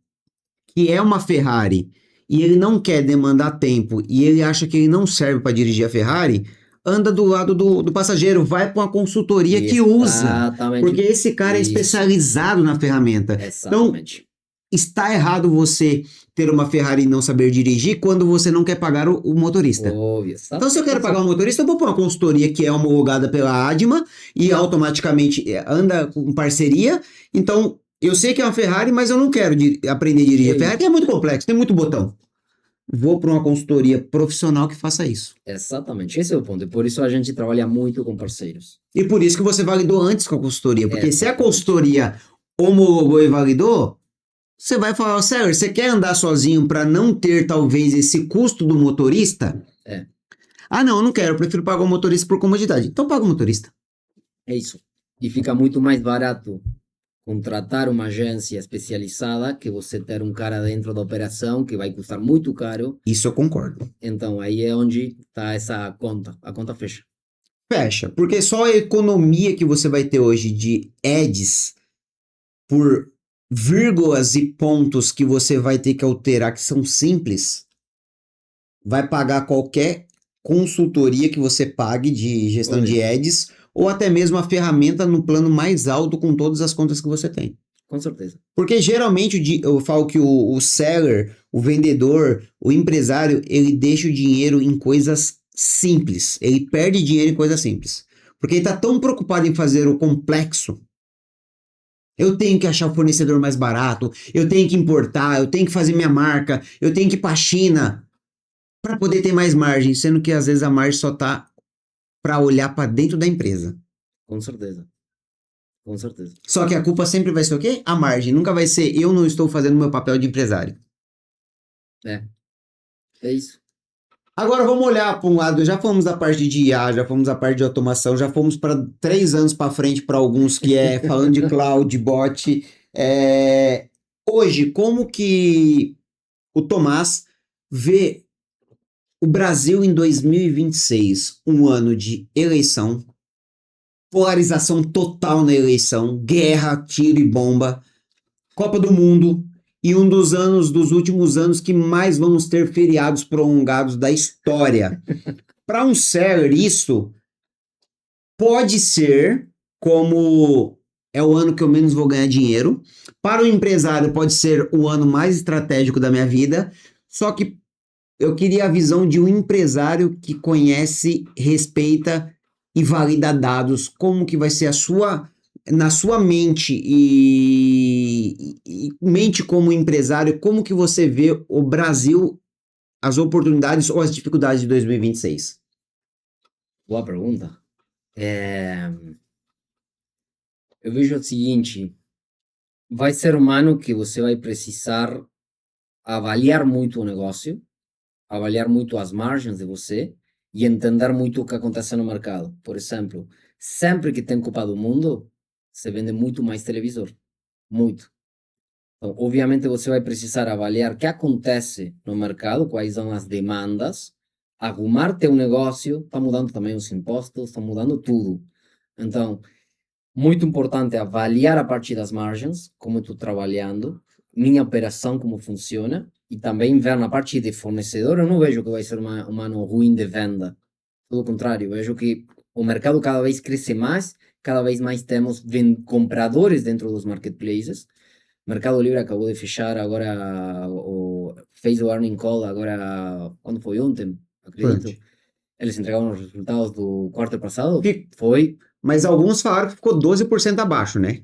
que é uma Ferrari e ele não quer demandar tempo e ele acha que ele não serve para dirigir a Ferrari, anda do lado do passageiro, vai para uma consultoria que usa. Exatamente. Porque esse cara é Isso. especializado na ferramenta. Exatamente. Está errado você ter uma Ferrari e não saber dirigir quando você não quer pagar o motorista. Óbvio. Então, se eu quero pagar um motorista, eu vou para uma consultoria que é homologada pela ADMA e automaticamente anda com parceria. Então, eu sei que é uma Ferrari, mas eu não quero aprender a dirigir a Ferrari, que é muito complexo, tem muito botão. Vou para uma consultoria profissional que faça isso. Exatamente. Esse é o ponto. E por isso a gente trabalha muito com parceiros. E por isso que você validou antes com a consultoria. Porque se a Exatamente. consultoria homologou e validou, você vai falar, Sérgio, você quer andar sozinho para não ter talvez esse custo do motorista? É. Ah, não, eu não quero, eu prefiro pagar o motorista por comodidade. Então paga o motorista. É isso. E fica muito mais barato contratar uma agência especializada que você ter um cara dentro da operação que vai custar muito caro. Isso eu concordo. Então aí é onde está essa conta. A conta fecha. Fecha, porque só a economia que você vai ter hoje de ads por vírgulas e pontos que você vai ter que alterar, que são simples, vai pagar qualquer consultoria que você pague de gestão de ads, ou até mesmo a ferramenta no plano mais alto com todas as contas que você tem. Com certeza. Porque geralmente eu falo que o seller, o vendedor, o empresário, ele deixa o dinheiro em coisas simples. Ele perde dinheiro em coisas simples. Porque ele está tão preocupado em fazer o complexo. Eu tenho que achar o fornecedor mais barato, eu tenho que importar, eu tenho que fazer minha marca, eu tenho que ir para a China para poder ter mais margem, sendo que às vezes a margem só está para olhar para dentro da empresa. Com certeza. Com certeza. Só que a culpa sempre vai ser o quê? A margem. Nunca vai ser eu não estou fazendo meu papel de empresário. É isso. Agora vamos olhar para um lado, já fomos da parte de IA, já fomos da parte de automação, já fomos para 3 anos para frente para alguns que é falando de cloud, bot. Hoje, como que o Tomás vê o Brasil em 2026, um ano de eleição, polarização total na eleição, guerra, tiro e bomba, Copa do Mundo, e um dos últimos anos que mais vamos ter feriados prolongados da história. Para um seller, isso pode ser como é o ano que eu menos vou ganhar dinheiro. Para o empresário, pode ser o ano mais estratégico da minha vida. Só que eu queria a visão de um empresário que conhece, respeita e valida dados. Como que vai ser na sua mente e mente como empresário, como que você vê o Brasil, as oportunidades ou as dificuldades de 2026? Boa pergunta. Eu vejo o seguinte, vai ser um ano que você vai precisar avaliar muito o negócio, avaliar muito as margens de você e entender muito o que acontece no mercado. Por exemplo, sempre que tem Copa do Mundo, se vende muito mais televisor. Muito. Então, obviamente, você vai precisar avaliar o que acontece no mercado, quais são as demandas, arrumar teu negócio, está mudando também os impostos, está mudando tudo. Então, muito importante avaliar a partir das margens, como estou trabalhando, minha operação, como funciona, e também ver na parte de fornecedor. Eu não vejo que vai ser um ano ruim de venda. Pelo contrário, vejo que o mercado cada vez cresce mais, cada vez mais temos compradores dentro dos marketplaces. Mercado Livre acabou de fechar agora, fez o earning call agora, quando foi ontem, acredito. Pronto. Eles entregaram os resultados do quarto passado. Que- Foi. Mas alguns falaram que ficou 12% abaixo, né?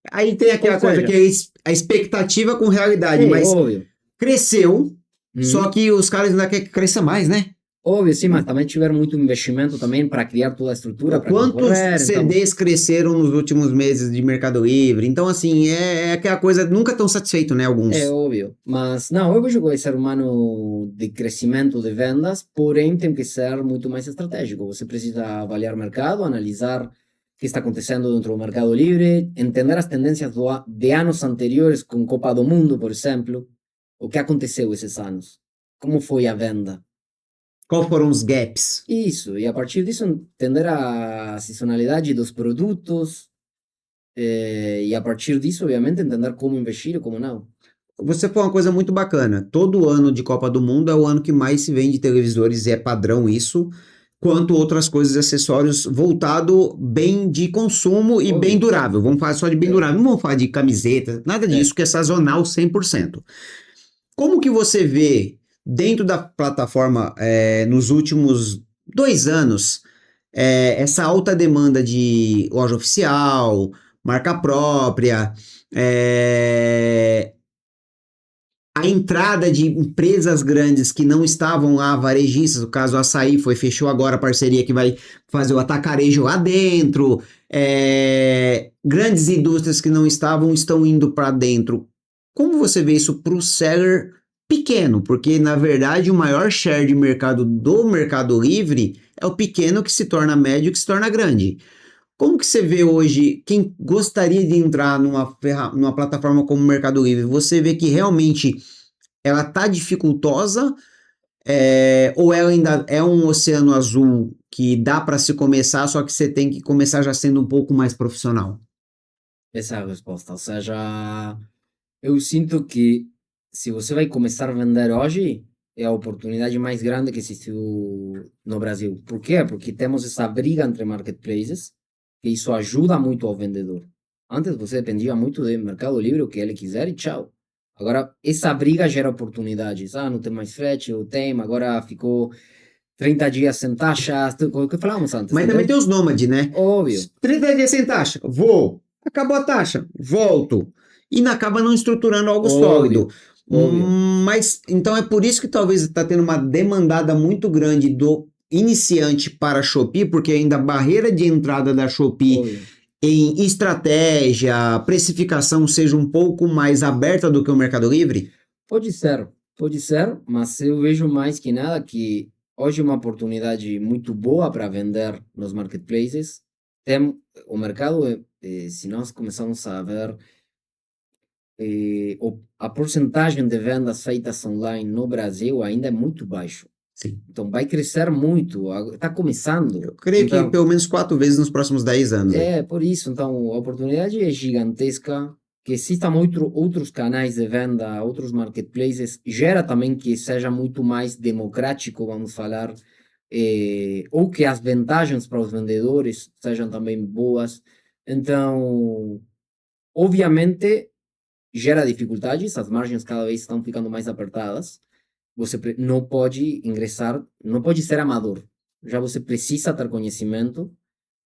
Aí tem aquela Ou coisa seja, que é a expectativa com realidade, mas óbvio. cresceu, só Uhum. que os caras ainda querem que cresça mais, né? Óbvio, sim, mas também tiveram muito investimento também para criar toda a estrutura para Quantos concorrer. Então, CDs cresceram nos últimos meses de Mercado Livre? Então, assim, é aquela coisa, nunca tão satisfeito, né? é Alguns. óbvio. Mas não, eu vejo que vai ser um ano de crescimento de vendas, porém tem que ser muito mais estratégico. Você precisa avaliar o mercado, analisar o que está acontecendo dentro do Mercado Livre, entender as tendências de anos anteriores, com Copa do Mundo, por exemplo. O que aconteceu esses anos? Como foi a venda? Qual foram os gaps? Isso, e a partir disso entender a sazonalidade dos produtos, e a partir disso, obviamente, entender como investir e como não. Você falou uma coisa muito bacana. Todo ano de Copa do Mundo é o ano que mais se vende televisores, e é padrão isso, quanto outras coisas, acessórios voltado bem de consumo e bem Óbvio. durável. Vamos falar só de bem É. durável, não vamos falar de camiseta, nada disso, que é sazonal 100%. Como que você vê dentro da plataforma nos últimos 2 anos essa alta demanda de loja oficial, marca própria, a entrada de empresas grandes que não estavam lá, varejistas, no caso o Açaí fechou agora a parceria que vai fazer o atacarejo lá dentro, grandes indústrias que não estavam estão indo para dentro. Como você vê isso para o seller pequeno? Porque, na verdade, o maior share de mercado do Mercado Livre é o pequeno que se torna médio e que se torna grande. Como que você vê hoje quem gostaria de entrar numa plataforma como o Mercado Livre? Você vê que realmente ela está dificultosa ou ela ainda é um oceano azul que dá para se começar, só que você tem que começar já sendo um pouco mais profissional? Essa é a resposta. Ou seja, eu sinto que se você vai começar a vender hoje, é a oportunidade mais grande que existiu no Brasil. Por quê? Porque temos essa briga entre marketplaces, que isso ajuda muito ao vendedor. Antes você dependia muito do Mercado Livre, o que ele quiser e tchau. Agora, essa briga gera oportunidades. Ah, não tem mais frete, ou tem, agora ficou 30 dias sem taxas, o que falávamos antes, Mas também tem os nômades, né? Óbvio. 30 dias sem taxa, vou. Acabou a taxa, volto. E acaba não estruturando algo sólido. Óbvio. Mas então é por isso que talvez está tendo uma demandada muito grande do iniciante para a Shopee, porque ainda a barreira de entrada da Shopee Óbvio. em estratégia, precificação seja um pouco mais aberta do que o Mercado Livre? Pode ser, mas eu vejo mais que nada que hoje é uma oportunidade muito boa para vender nos marketplaces. Tem o mercado, se nós começamos a ver a porcentagem de vendas feitas online no Brasil ainda é muito baixo. Sim. Então vai crescer muito, está começando. Eu creio que Então, pelo menos 4 vezes nos próximos 10 anos. Aí. por isso, então a oportunidade é gigantesca. que existam outros canais de venda, outros marketplaces, gera também que seja muito mais democrático, vamos falar, ou que as vantagens para os vendedores sejam também boas. Então, obviamente, gera dificuldades, as margens cada vez estão ficando mais apertadas. Você não pode ingressar, não pode ser amador. Já você precisa ter conhecimento,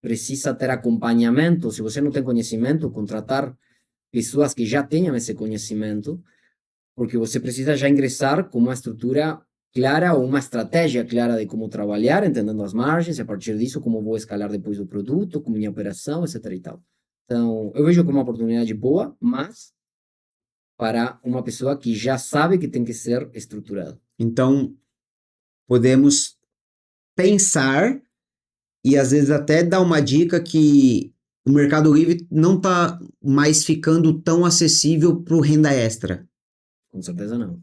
precisa ter acompanhamento. Se você não tem conhecimento, contratar pessoas que já tenham esse conhecimento, porque você precisa já ingressar com uma estrutura clara ou uma estratégia clara de como trabalhar, entendendo as margens, e a partir disso, como vou escalar depois o produto, com minha operação, etc. e tal. Então, eu vejo como uma oportunidade boa, mas para uma pessoa que já sabe que tem que ser estruturada. Então, podemos pensar e às vezes até dar uma dica que o Mercado Livre não está mais ficando tão acessível para o renda extra. Com certeza não.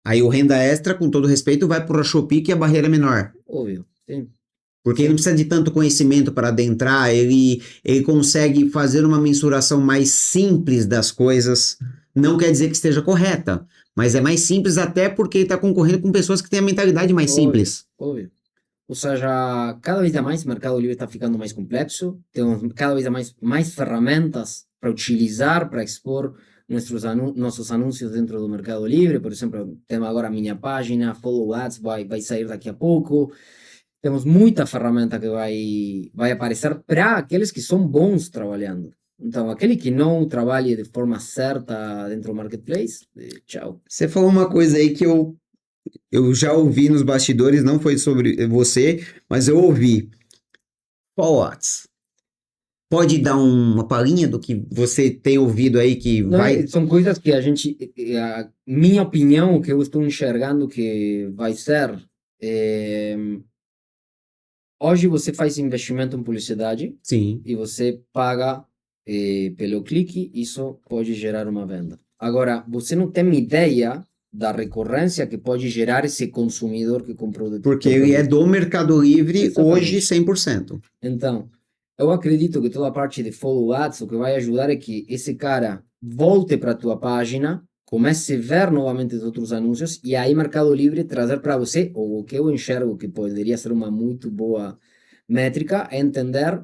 Aí o renda extra, com todo respeito, vai para a Shopee, que a barreira é menor. Óbvio, sim. Porque ele não precisa de tanto conhecimento para adentrar, ele consegue fazer uma mensuração mais simples das coisas. Não quer dizer que esteja correta, mas é mais simples até porque ele está concorrendo com pessoas que têm a mentalidade mais simples. Óbvio. Ou seja, cada vez mais o Mercado Livre está ficando mais complexo, temos cada vez mais ferramentas para utilizar, para expor nossos anúncios dentro do Mercado Livre. Por exemplo, temos agora a minha página, Follow Ads, vai sair daqui a pouco. Temos muita ferramenta que vai aparecer para aqueles que são bons trabalhando. Então, aquele que não trabalhe de forma certa dentro do marketplace, tchau. Você falou uma coisa aí que eu já ouvi nos bastidores, não foi sobre você, mas eu ouvi. Follow Ads. Pode dar uma palhinha do que você tem ouvido aí que Não, vai... são coisas que minha opinião, o que eu estou enxergando que vai ser, hoje você faz investimento em publicidade. Sim. E você paga pelo clique, isso pode gerar uma venda. Agora, você não tem ideia da recorrência que pode gerar esse consumidor que comprou. Porque ele é do Mercado Livre. Exatamente. Hoje 100%. Então, eu acredito que toda a parte de follow ads, o que vai ajudar é que esse cara volte para a tua página, comece a ver novamente os outros anúncios, e aí Mercado Livre trazer para você, ou o que eu enxergo que poderia ser uma muito boa métrica, é entender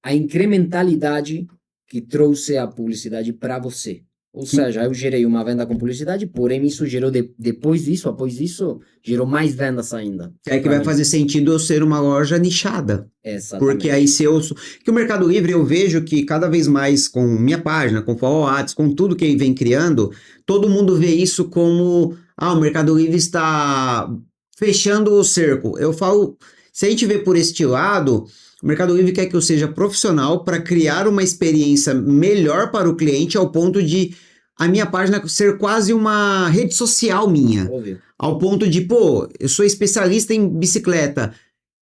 a incrementalidade que trouxe a publicidade para você. Ou seja, eu gerei uma venda com publicidade, porém isso gerou, após disso, gerou mais vendas ainda. É que vai fazer sentido eu ser uma loja nichada. Exatamente. Porque aí se eu... Que o Mercado Livre eu vejo que cada vez mais com minha página, com Follow Ads, com tudo que ele vem criando, todo mundo vê isso como... o Mercado Livre está fechando o cerco. Eu falo, se a gente vê por este lado... O Mercado Livre quer que eu seja profissional para criar uma experiência melhor para o cliente ao ponto de a minha página ser quase uma rede social minha. Óbvio. Ao ponto de, eu sou especialista em bicicleta.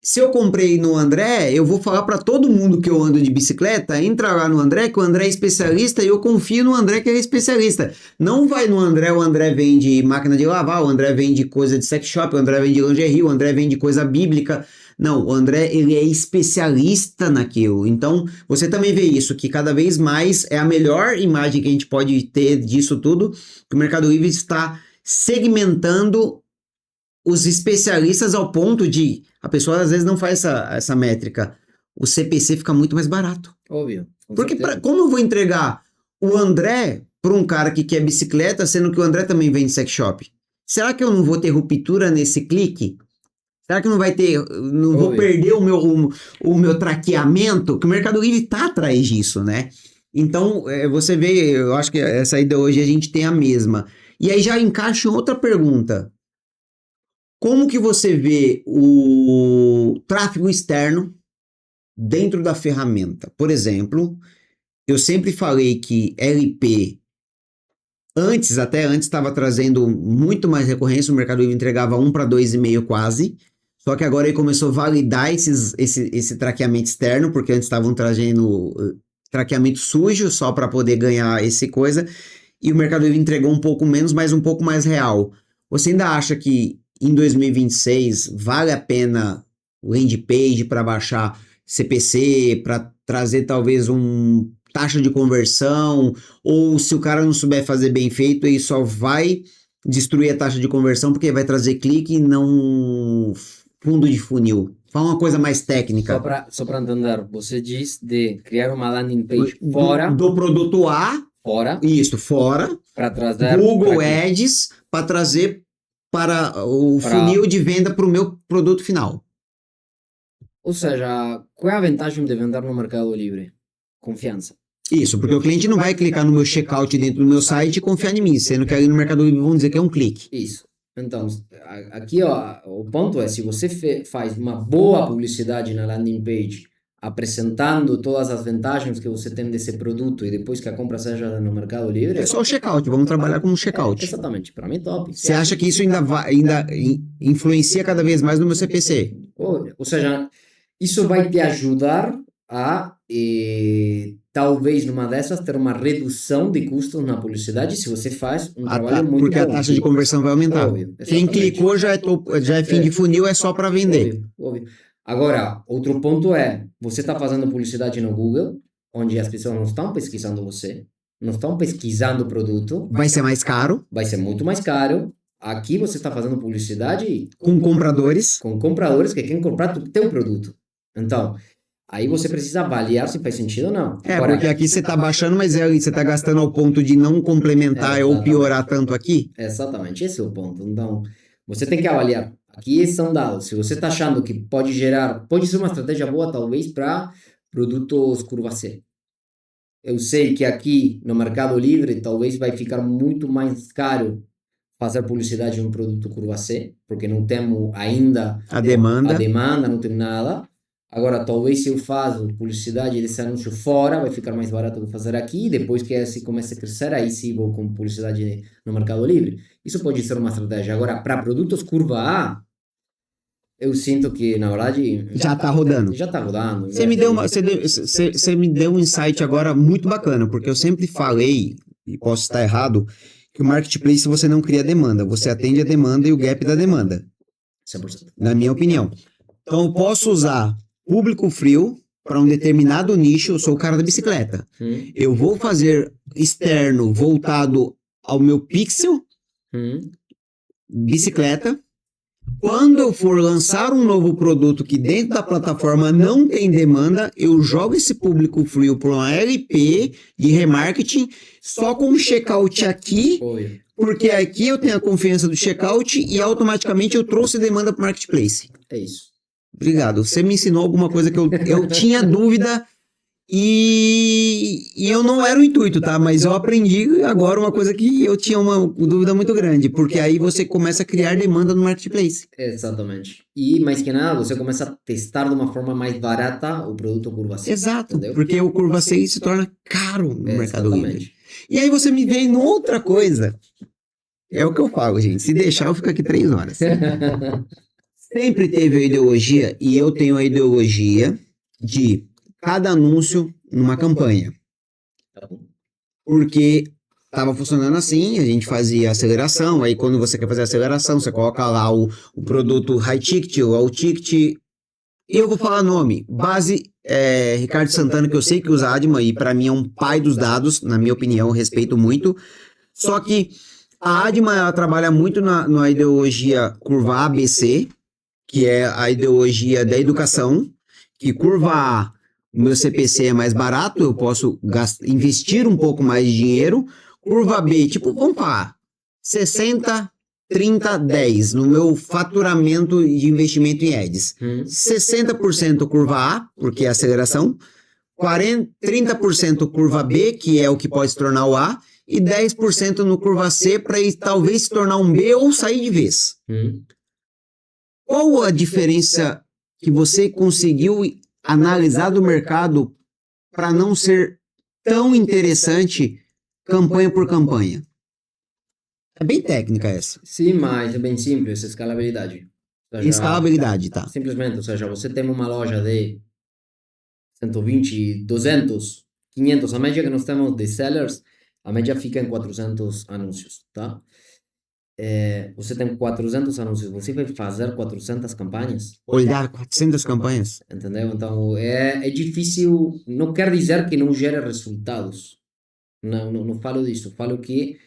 Se eu comprei no André, eu vou falar para todo mundo que eu ando de bicicleta, entra lá no André, que o André é especialista e eu confio no André que ele é especialista. Não vai no André, o André vende máquina de lavar, o André vende coisa de sex shop, o André vende lingerie, o André vende coisa bíblica. Não, o André, ele é especialista naquilo. Então, você também vê isso, que cada vez mais é a melhor imagem que a gente pode ter disso tudo, que o Mercado Livre está segmentando os especialistas ao ponto de a pessoa às vezes não faz essa métrica. O CPC fica muito mais barato. Óbvio. Porque como eu vou entregar o André para um cara que quer bicicleta, sendo que o André também vende sex shop? Será que eu não vou ter ruptura nesse clique? Será que não vai ter, não vou perder o meu traqueamento? Que o Mercado Livre está atrás disso, né? Então, você vê, eu acho que essa ideia hoje a gente tem a mesma. E aí já encaixa em outra pergunta. Como que você vê o tráfego externo dentro da ferramenta? Por exemplo, eu sempre falei que LP, até antes estava trazendo muito mais recorrência, o Mercado Livre entregava 1 para 2,5 quase, só que agora ele começou a validar esse traqueamento externo, porque antes estavam trazendo traqueamento sujo só para poder ganhar esse coisa, e o Mercado Livre entregou um pouco menos, mas um pouco mais real. Você ainda acha que em 2026 vale a pena o landing page para baixar CPC, para trazer talvez um taxa de conversão, ou se o cara não souber fazer bem feito, ele só vai destruir a taxa de conversão porque vai trazer clique e não fundo de funil. Fala uma coisa mais técnica. Só para entender, você diz de criar uma landing page fora, Do produto A, fora, isso, fora, para trazer Google para aqui. Ads, para trazer para o Para- funil de venda para o meu produto final. Ou seja, qual é a vantagem de vender no Mercado Livre? Confiança. Isso, porque o cliente não vai clicar no meu checkout dentro do meu site e confiar em mim, sendo que ali no Mercado Livre vão dizer que é um clique. Isso. Então, aqui ó, o ponto é, se você faz uma boa publicidade na landing page, apresentando todas as vantagens que você tem desse produto e depois que a compra seja no Mercado Livre... É só o checkout, vamos trabalhar com um checkout. Exatamente, para mim top. Você acha que isso ainda influencia cada vez mais no meu CPC? Ou seja, isso vai te ajudar a, talvez numa dessas, ter uma redução de custos na publicidade se você faz um trabalho muito porque a bom. taxa de conversão vai aumentar. Óbvio, Quem exatamente. clicou já é fim de funil, é só para vender. Óbvio. Agora, outro ponto é, você está fazendo publicidade no Google, onde as pessoas não estão pesquisando você, não estão pesquisando o produto, Vai ser mais caro, vai ser muito mais caro. Aqui você está fazendo publicidade com compradores. com compradores que querem comprar o teu produto. Então, aí você precisa avaliar se faz sentido ou não. Agora, Porque aqui você está baixando, mas você está gastando ao ponto de não complementar ou piorar tanto aqui. Exatamente, esse é o ponto. Então, você tem que avaliar. Aqui são dados. Se você está achando que pode ser uma estratégia boa, talvez, para produtos curva C. Eu sei que aqui no Mercado Livre talvez vai ficar muito mais caro fazer publicidade de um produto curva C, porque não temos ainda A demanda. não tem nada. Agora, talvez se eu faço publicidade desse anúncio fora, vai ficar mais barato de fazer aqui. Depois que esse comece a crescer, aí sim vou com publicidade no Mercado Livre. Isso pode ser uma estratégia. Agora, para produtos curva A, eu sinto que, na verdade... Já está rodando. Já está rodando. Você me deu um insight agora muito bacana, porque eu sempre falei, e posso estar errado, que o marketplace você não cria demanda, você atende a demanda e o gap da demanda. 100%. Na minha opinião. Então eu posso usar público frio para um determinado nicho, eu sou o cara da bicicleta. Eu vou fazer externo voltado ao meu pixel, bicicleta. Quando eu for lançar um novo produto que dentro da plataforma não tem demanda, eu jogo esse público frio para uma LP de remarketing só com um checkout aqui, porque aqui eu tenho a confiança do checkout e automaticamente eu trouxe demanda para o marketplace. É isso. Obrigado. Você me ensinou alguma coisa que eu tinha dúvida e eu não era o intuito, tá? Mas eu aprendi agora uma coisa que eu tinha uma dúvida muito grande, porque aí você começa a criar demanda no marketplace. Exatamente. E, mais que nada, você começa a testar de uma forma mais barata o produto curva C. Exato, entendeu? porque o curva C se torna caro no Mercado Livre. Exatamente. E aí você me vem noutra coisa. É o que eu falo, gente. Se deixar, eu fico aqui 3 horas. Sempre teve a ideologia, e eu tenho a ideologia de cada anúncio numa campanha. Porque estava funcionando assim, a gente fazia aceleração, aí quando você quer fazer aceleração, você coloca lá o produto high ticket ou low ticket. Eu vou falar nome, base Ricardo Santana, que eu sei que usa Adma, e para mim é um pai dos dados, na minha opinião, respeito muito. Só que a Adma, ela trabalha muito na ideologia curva ABC, que é a ideologia da educação, que curva A, o meu CPC é mais barato, eu posso investir um pouco mais de dinheiro. Curva B, tipo, vamos falar, 60, 30, 10 no meu faturamento de investimento em ads. 60% curva A, porque é aceleração, 30% curva B, que é o que pode se tornar o A, e 10% no curva C para talvez se tornar um B ou sair de vez. Qual a diferença que você conseguiu analisar do mercado para não ser tão interessante campanha por campanha? É bem técnica essa. Sim, mas é bem simples, escalabilidade. Escalabilidade, tá. Simplesmente, ou seja, você tem uma loja de 120, 200, 500, a média que nós temos de sellers, a média fica em 400 anúncios, tá? você tem 400 anúncios, você vai fazer 400 campanhas? Olhar 400 campanhas. Entendeu? Então, é difícil, não quer dizer que não gere resultados. Não falo disso. Falo que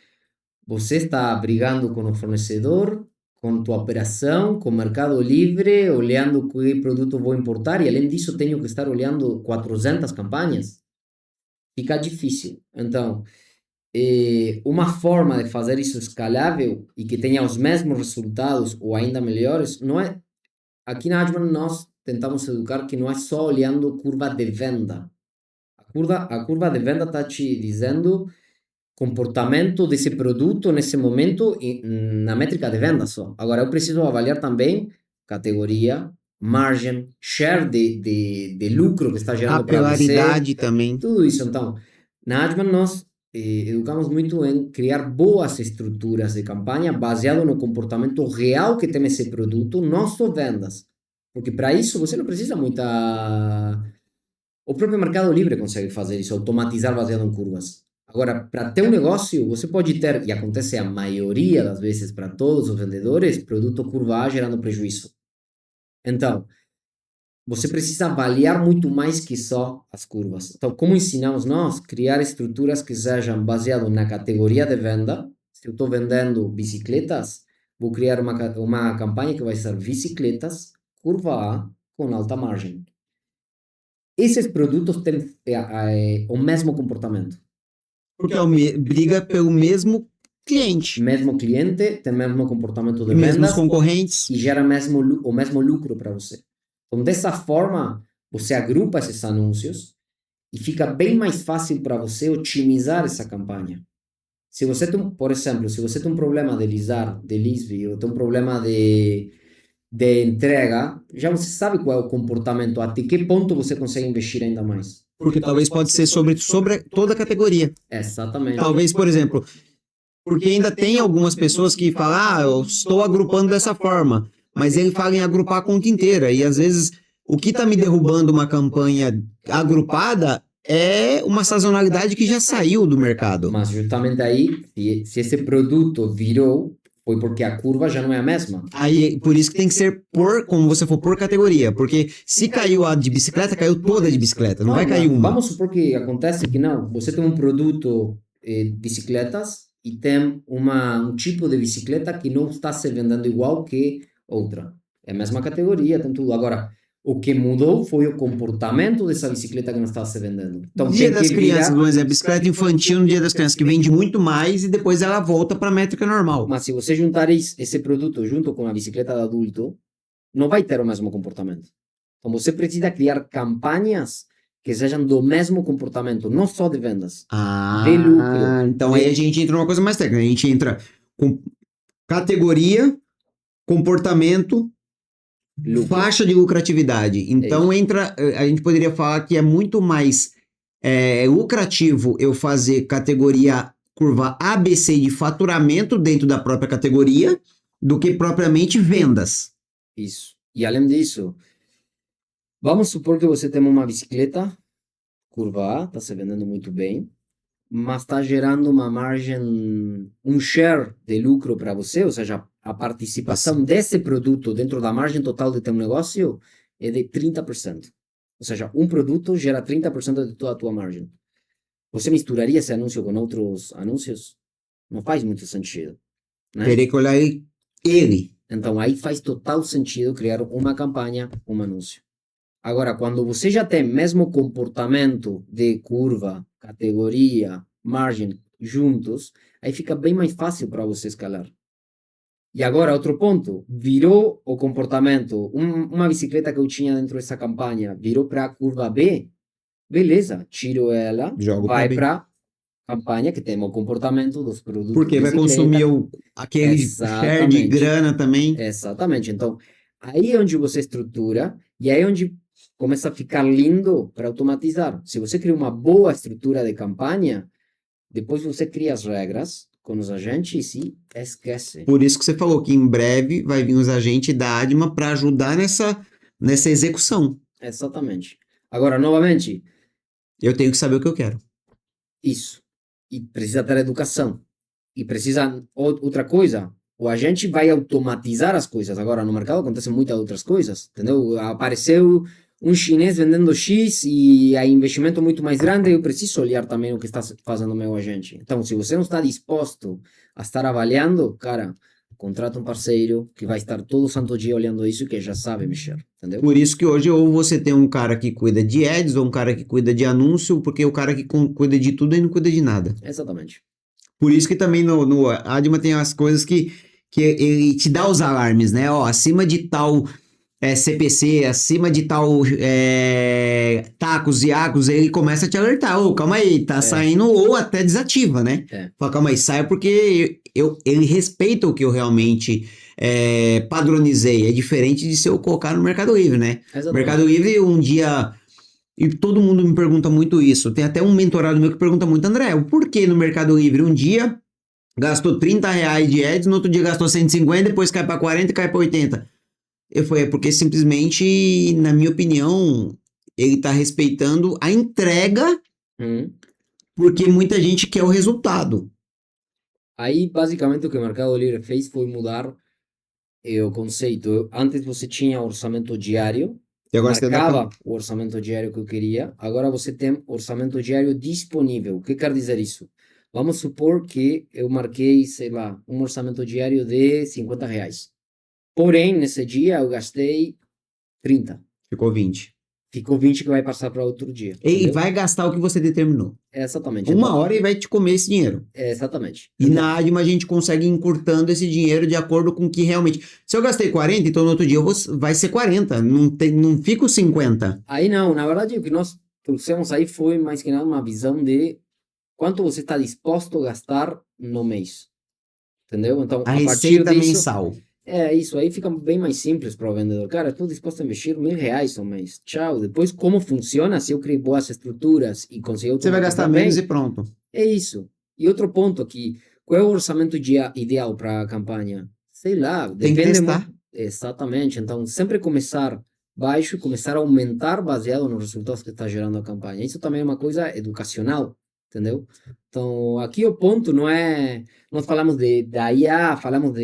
você está brigando com o fornecedor, com tua operação, com o Mercado Livre, olhando que produto vou importar, e além disso tenho que estar olhando 400 campanhas. Fica difícil. Então, uma forma de fazer isso escalável e que tenha os mesmos resultados ou ainda melhores, não é. Aqui na Adman nós tentamos educar que não é só olhando curva de venda. A curva de venda está te dizendo comportamento desse produto nesse momento na métrica de venda só. Agora, eu preciso avaliar também categoria, margem, share de lucro que está gerando para você. Capilaridade também. Tudo isso. Então, na Adman nós educamos muito em criar boas estruturas de campanha baseado no comportamento real que tem esse produto, não só vendas. Porque para isso você não precisa muita... O próprio Mercado Livre consegue fazer isso, automatizar baseado em curvas. Agora, para ter um negócio, você pode ter, e acontece a maioria das vezes para todos os vendedores, produto curva A gerando prejuízo. Então, você precisa avaliar muito mais que só as curvas. Então, como ensinamos nós? Criar estruturas que sejam baseadas na categoria de venda. Se eu estou vendendo bicicletas, vou criar uma campanha que vai ser bicicletas, curva A, com alta margem. Esses produtos têm o mesmo comportamento. Porque briga pelo mesmo cliente. Mesmo cliente, tem o mesmo comportamento de Mesmos vendas concorrentes. e gera o mesmo lucro para você. Então, dessa forma, você agrupa esses anúncios e fica bem mais fácil para você otimizar essa campanha. Se você tem, por exemplo, se você tem um problema de Lisby, ou tem um problema de entrega, já você sabe qual é o comportamento, até que ponto você consegue investir ainda mais. Porque talvez pode ser sobre toda a categoria. Exatamente. Talvez, por exemplo, porque ainda tem algumas pessoas que falam, eu estou agrupando dessa forma, mas ele fala em agrupar a conta inteira, e às vezes o que está me derrubando uma campanha agrupada é uma sazonalidade que já saiu do mercado. Mas justamente aí, se esse produto virou, foi porque a curva já não é a mesma. Aí, por isso que tem que ser como você for, por categoria, porque se caiu a de bicicleta, caiu toda de bicicleta, não vai cair uma. Vamos supor que acontece que não, você tem um produto bicicletas e tem um tipo de bicicleta que não está se vendendo igual que outra. É a mesma categoria, tem tudo. Agora, o que mudou foi o comportamento dessa bicicleta que não está se vendendo. Então, Dia das Crianças, por exemplo, bicicleta infantil no Dia das Crianças, que vende muito mais e depois ela volta para a métrica normal. Mas se você juntar esse produto junto com a bicicleta de adulto, não vai ter o mesmo comportamento. Então, você precisa criar campanhas que sejam do mesmo comportamento, não só de vendas, de lucro. Então aí a gente entra numa coisa mais técnica. A gente entra com categoria, comportamento, lucro. Faixa de lucratividade. Então a gente poderia falar que é muito mais lucrativo eu fazer categoria curva ABC de faturamento dentro da própria categoria do que propriamente vendas. Isso. E além disso, vamos supor que você tem uma bicicleta, curva A, está se vendendo muito bem, mas está gerando uma margem, um share de lucro para você, ou seja, a participação desse produto dentro da margem total de teu negócio é de 30%. Ou seja, um produto gera 30% de toda a tua margem. Você misturaria esse anúncio com outros anúncios? Não faz muito sentido. Né? Teria que olhar ele. Então, aí faz total sentido criar uma campanha, um anúncio. Agora, quando você já tem mesmo comportamento de curva, categoria, margem juntos, aí fica bem mais fácil para você escalar. E agora, outro ponto, virou o comportamento, uma bicicleta que eu tinha dentro dessa campanha, virou para a curva B, beleza, tiro ela, vai para campanha que tem o comportamento dos produtos. Porque vai consumir aquele share de grana também. Exatamente. Então, aí é onde você estrutura e aí é onde começa a ficar lindo para automatizar. Se você cria uma boa estrutura de campanha, depois você cria as regras com os agentes e esquece. Por isso que você falou que em breve vai vir os agentes da Adma para ajudar nessa execução. Exatamente. Agora, novamente, eu tenho que saber o que eu quero. Isso. E precisa ter educação. E precisa outra coisa, o agente vai automatizar as coisas. Agora, no mercado acontecem muitas outras coisas, entendeu? Apareceu um chinês vendendo X e a investimento muito mais grande, eu preciso olhar também o que está fazendo o meu agente. Então, se você não está disposto a estar avaliando, cara, contrata um parceiro que vai estar todo santo dia olhando isso e que já sabe mexer, entendeu? Por isso que hoje ou você tem um cara que cuida de ads ou um cara que cuida de anúncio, porque o cara que cuida de tudo e não cuida de nada. Exatamente. Por isso que também no Adma tem as coisas que ele te dá os alarmes, né? Ó, acima de tal CPC, acima de tal tacos e acos, ele começa a te alertar. Ô, calma aí, tá saindo, ou até desativa, né? Fala, calma aí, sai porque ele respeita o que eu realmente padronizei. É diferente de se eu colocar no Mercado Livre, né? Exatamente. Mercado Livre, um dia... E todo mundo me pergunta muito isso. Tem até um mentorado meu que pergunta muito, André, o porquê no Mercado Livre um dia gastou R$ 30 de ads, no outro dia gastou 150, depois cai para 40 e cai para 80. Eu falei, é porque simplesmente, na minha opinião, ele está respeitando a entrega, porque muita gente quer o resultado. Aí, basicamente, o que o Mercado Livre fez foi mudar o conceito. Antes você tinha orçamento diário, E agora você marcava o orçamento diário que eu queria, agora você tem orçamento diário disponível. O que quer dizer isso? Vamos supor que eu marquei, sei lá, um orçamento diário de R$ 50. Porém, nesse dia eu gastei 30. Ficou 20. Ficou 20 que vai passar para outro dia. Ele entendeu? vai gastar o que você determinou. Exatamente. Uma hora ele vai te comer esse dinheiro. Exatamente. E na Adma a gente consegue ir encurtando esse dinheiro de acordo com o que realmente... Se eu gastei 40, então no outro dia vai ser 40. Não fica os 50. Aí não, na verdade o que nós trouxemos aí foi mais que nada uma visão de quanto você está disposto a gastar no mês. Entendeu? Então, A a partir receita disso... mensal. Isso aí fica bem mais simples para o vendedor. Cara, estou disposto a investir R$ 1.000 no mês. Tchau. Depois, como funciona? Se eu criei boas estruturas e conseguir Você vai gastar menos e pronto. É isso. E outro ponto aqui, qual é o orçamento ideal para a campanha? Sei lá, Tem que depende testar. muito. Exatamente. Então, sempre começar baixo e começar a aumentar baseado nos resultados que está gerando a campanha. Isso também é uma coisa educacional, entendeu? Então, aqui o ponto não é... Nós falamos da IA, falamos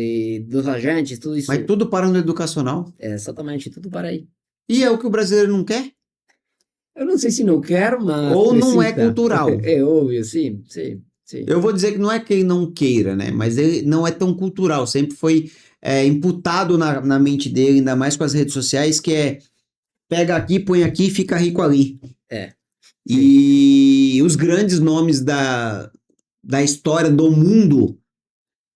dos agentes, tudo isso. Mas tudo para no educacional. Exatamente, tudo para aí. E é o que o brasileiro não quer? Eu não sei se não quero, mas Ou precisa. não é cultural. É óbvio, sim, sim, sim. Eu vou dizer que não é que ele não queira, né? Mas ele não é tão cultural. Sempre foi imputado na mente dele, ainda mais com as redes sociais, que é pega aqui, põe aqui e fica rico ali. E os grandes nomes da história do mundo,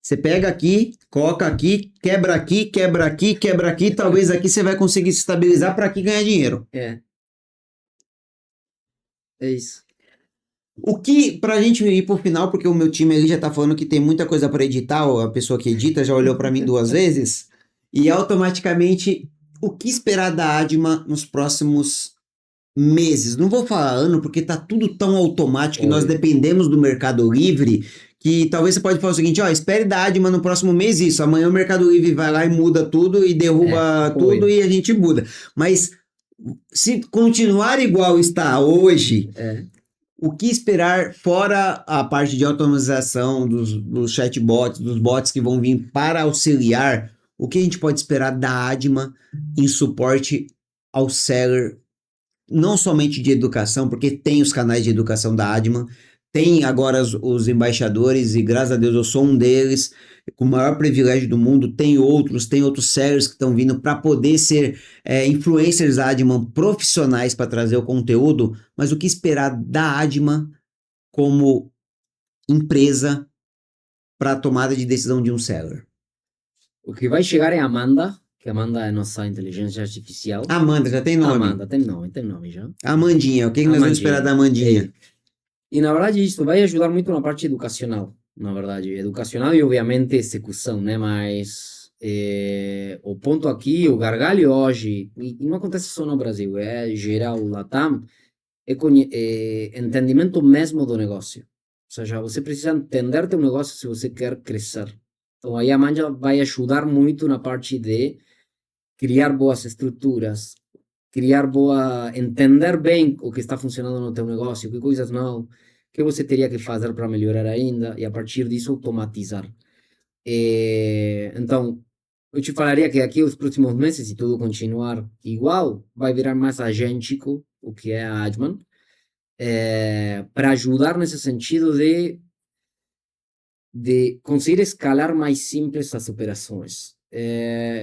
você pega aqui, coloca aqui, quebra aqui, quebra aqui, quebra aqui, talvez aqui você vai conseguir se estabilizar para aqui ganhar dinheiro. É isso. O que, pra gente ir pro final, porque o meu time ali já tá falando que tem muita coisa para editar, a pessoa que edita já olhou para mim 2 vezes, e automaticamente, o que esperar da Adma nos próximos meses? Não vou falar ano, porque tá tudo tão automático, e nós dependemos do Mercado Livre, que talvez você pode falar o seguinte, ó, espere da Adma no próximo mês isso, amanhã o Mercado Livre vai lá e muda tudo, e derruba tudo, e a gente muda. Mas, se continuar igual está hoje... O que esperar fora a parte de automatização dos chatbots, dos bots que vão vir para auxiliar? O que a gente pode esperar da Adma em suporte ao seller, não somente de educação, porque tem os canais de educação da Adma, tem agora os embaixadores, e graças a Deus eu sou um deles, com o maior privilégio do mundo. Tem outros sellers que estão vindo para poder ser influencers da Adma profissionais para trazer o conteúdo, mas o que esperar da Adma como empresa para a tomada de decisão de um seller? O que vai chegar é a Amanda, que a Amanda é nossa inteligência artificial. Amanda, já tem nome? Amanda, tem nome já. Amandinha, o que nós vamos esperar da Amandinha? E na verdade isso vai ajudar muito na parte educacional, na verdade. Educacional e obviamente execução, né? Mas o ponto aqui, o gargalho hoje, e não acontece só no Brasil, é geral, o Latam, é entendimento mesmo do negócio. Ou seja, você precisa entender teu negócio se você quer crescer. Então aí a Amanda vai ajudar muito na parte de criar boas estruturas, entender bem o que está funcionando no teu negócio, que coisas não, que você teria que fazer para melhorar ainda, e a partir disso automatizar. Então, eu te falaria que aqui os próximos meses, se tudo continuar igual, vai virar mais agêntico o que é a Adman, para ajudar nesse sentido de conseguir escalar mais simples as operações.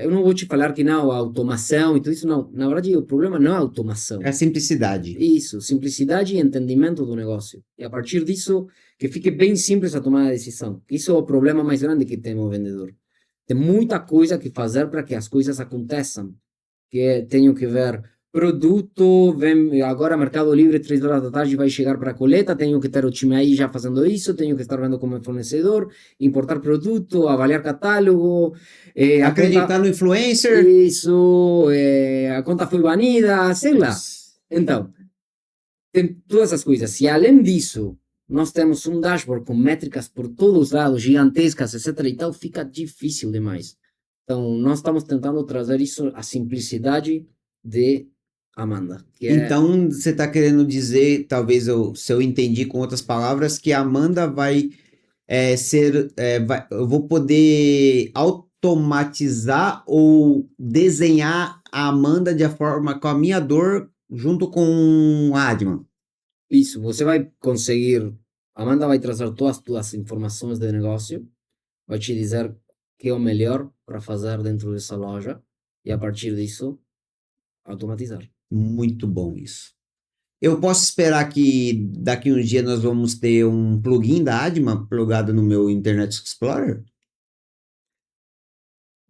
Eu não vou te falar que não, a automação e tudo isso, não. Na verdade, o problema não é a automação. É a simplicidade. Isso, simplicidade e entendimento do negócio. E a partir disso, que fique bem simples a tomar a decisão. Isso é o problema mais grande que tem o vendedor. Tem muita coisa que fazer para que as coisas aconteçam. Que tenho que ver produto, vem, agora Mercado Livre, 3 horas da tarde vai chegar para a coleta, tenho que ter o time aí já fazendo isso, tenho que estar vendo como é fornecedor, importar produto, avaliar catálogo, a Acreditar conta, no influencer. isso, a conta foi banida, sei lá. Então, tem todas essas coisas. E além disso, nós temos um dashboard com métricas por todos os lados, gigantescas, etc. e tal, fica difícil demais. Então, nós estamos tentando trazer isso, a simplicidade de Amanda. Que é, Então, você está querendo dizer, talvez se eu entendi com outras palavras, que a Amanda vai eu vou poder automatizar ou desenhar a Amanda de forma com a minha dor junto com a Adman. isso, você vai conseguir. Amanda vai trazer todas as tuas informações de negócio, vai te dizer o que é o melhor para fazer dentro dessa loja, e a partir disso, automatizar. Muito bom isso. Eu posso esperar que daqui uns dias nós vamos ter um plugin da Adman plugado no meu Internet Explorer?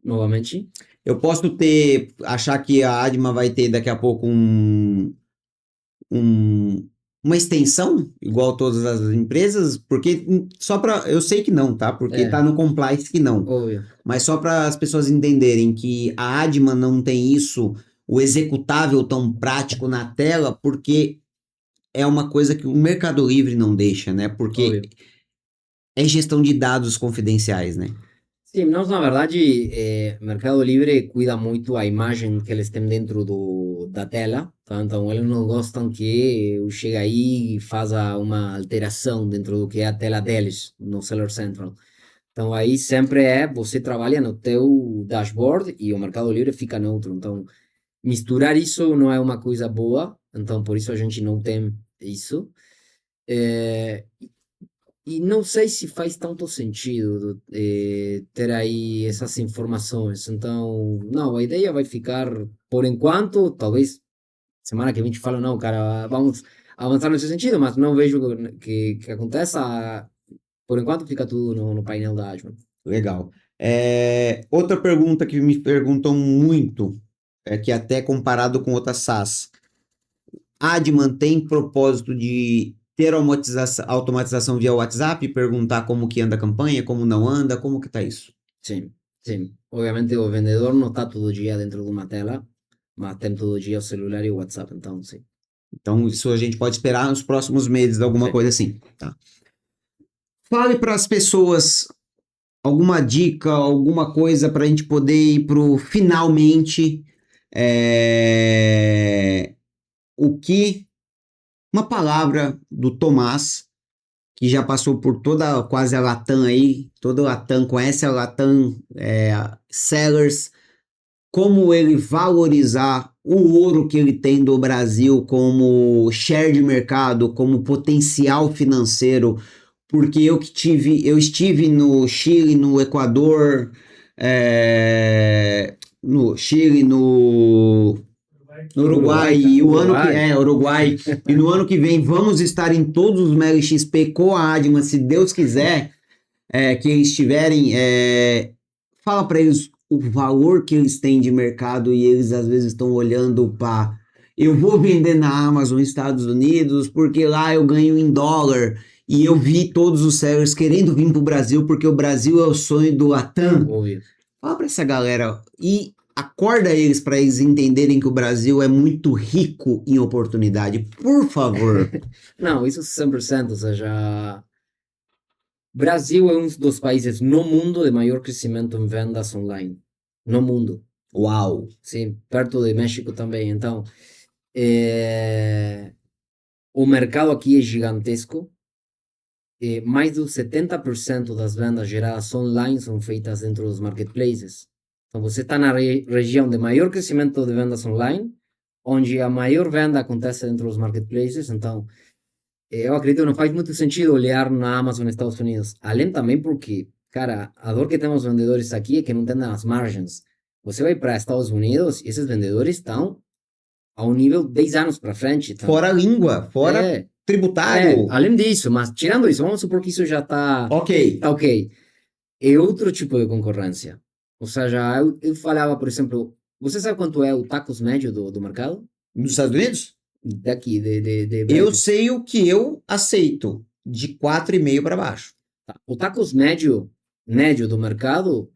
Novamente, Eu posso achar que a Adman vai ter daqui a pouco uma extensão, igual todas as empresas, porque eu sei que não, tá? Porque tá no compliance que não. óbvio. Mas só para as pessoas entenderem que a Adman não tem isso, o executável tão prático na tela, porque é uma coisa que o Mercado Livre não deixa, né? Porque Óbvio. é gestão de dados confidenciais, né? Sim, nós, na verdade, Mercado Livre cuida muito a imagem que eles têm dentro da tela, tá? Então, eles não gostam que eu chegue aí e faça uma alteração dentro do que é a tela deles, no Seller Central. Então, aí sempre você trabalha no teu dashboard e o Mercado Livre fica neutro. Então, misturar isso não é uma coisa boa, então, por isso a gente não tem isso. É, e não sei se faz tanto sentido ter aí essas informações. Então, não, a ideia vai ficar, por enquanto, talvez semana que vem a gente fala, não, cara, vamos avançar nesse sentido, mas não vejo que aconteça. Por enquanto fica tudo no painel da Adman. Legal. Outra pergunta que me perguntam muito, que até comparado com outras SaaS, a Adman tem propósito de ter automatização via WhatsApp, perguntar como que anda a campanha, como não anda, como que tá isso? Sim, sim. Obviamente o vendedor não está todo dia dentro de uma tela, mas tem todo dia o celular e o WhatsApp, então sim. Então, isso a gente pode esperar nos próximos meses, alguma Sim. coisa assim, tá? Fale para as pessoas alguma dica, alguma coisa para a gente poder ir pro finalmente. O que uma palavra do Tomás, que já passou por toda quase a Latam aí, toda a Latam conhece a Latam Sellers, como ele valorizar o ouro que ele tem do Brasil como share de mercado, como potencial financeiro, porque eu estive no Chile, no Equador, no Chile, no Uruguai, e o ano que Uruguai, e no ano que vem vamos estar em todos os Meli XP com a Adman, se Deus quiser, que eles estiverem, fala para eles o valor que eles têm de mercado e eles às vezes estão olhando para eu vou vender na Amazon Estados Unidos porque lá eu ganho em dólar e eu vi todos os sellers querendo vir para o Brasil porque o Brasil é o sonho do Latam. Óbvio. Fala para essa galera e acorda eles para eles entenderem que o Brasil é muito rico em oportunidade, por favor. Não, isso 100%, ou seja, Brasil é um dos países no mundo de maior crescimento em vendas online. No mundo. Uau! Sim, perto de México também. Então, o mercado aqui é gigantesco. mais do 70% das vendas geradas online são feitas dentro dos marketplaces. Então, você está na região de maior crescimento de vendas online, onde a maior venda acontece dentro dos marketplaces. Então, eu acredito que não faz muito sentido olhar na Amazon nos Estados Unidos. Além também porque, cara, a dor que temos vendedores aqui é que não entendem as margens. Você vai para Estados Unidos e esses vendedores estão a um nível 10 anos para frente. Então, Fora a língua, fora tributário. além disso, mas tirando isso, vamos supor que isso já está Ok. ok. É outro tipo de concorrência. Ou seja, eu falava, por exemplo, você sabe quanto é o tacos médio do mercado? Nos Estados Unidos? Daqui, de Eu Brasil. sei o que eu aceito, de 4,5 para baixo. Tá. O tacos médio do mercado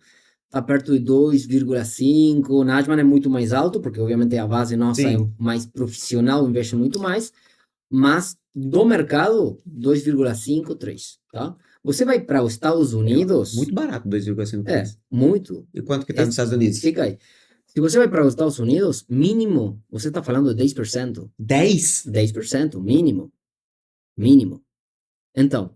está perto de 2,5. Na Adman é muito mais alto, porque obviamente a base nossa Sim. é mais profissional, investe muito mais, mas do mercado, 2,5, 3, tá? Você vai para os Estados Unidos... Muito barato, 2,5. Muito. E quanto que está nos Estados Unidos? Fica aí. Se você vai para os Estados Unidos, mínimo, você está falando de 10%. 10? 10%, mínimo. Mínimo. Então, o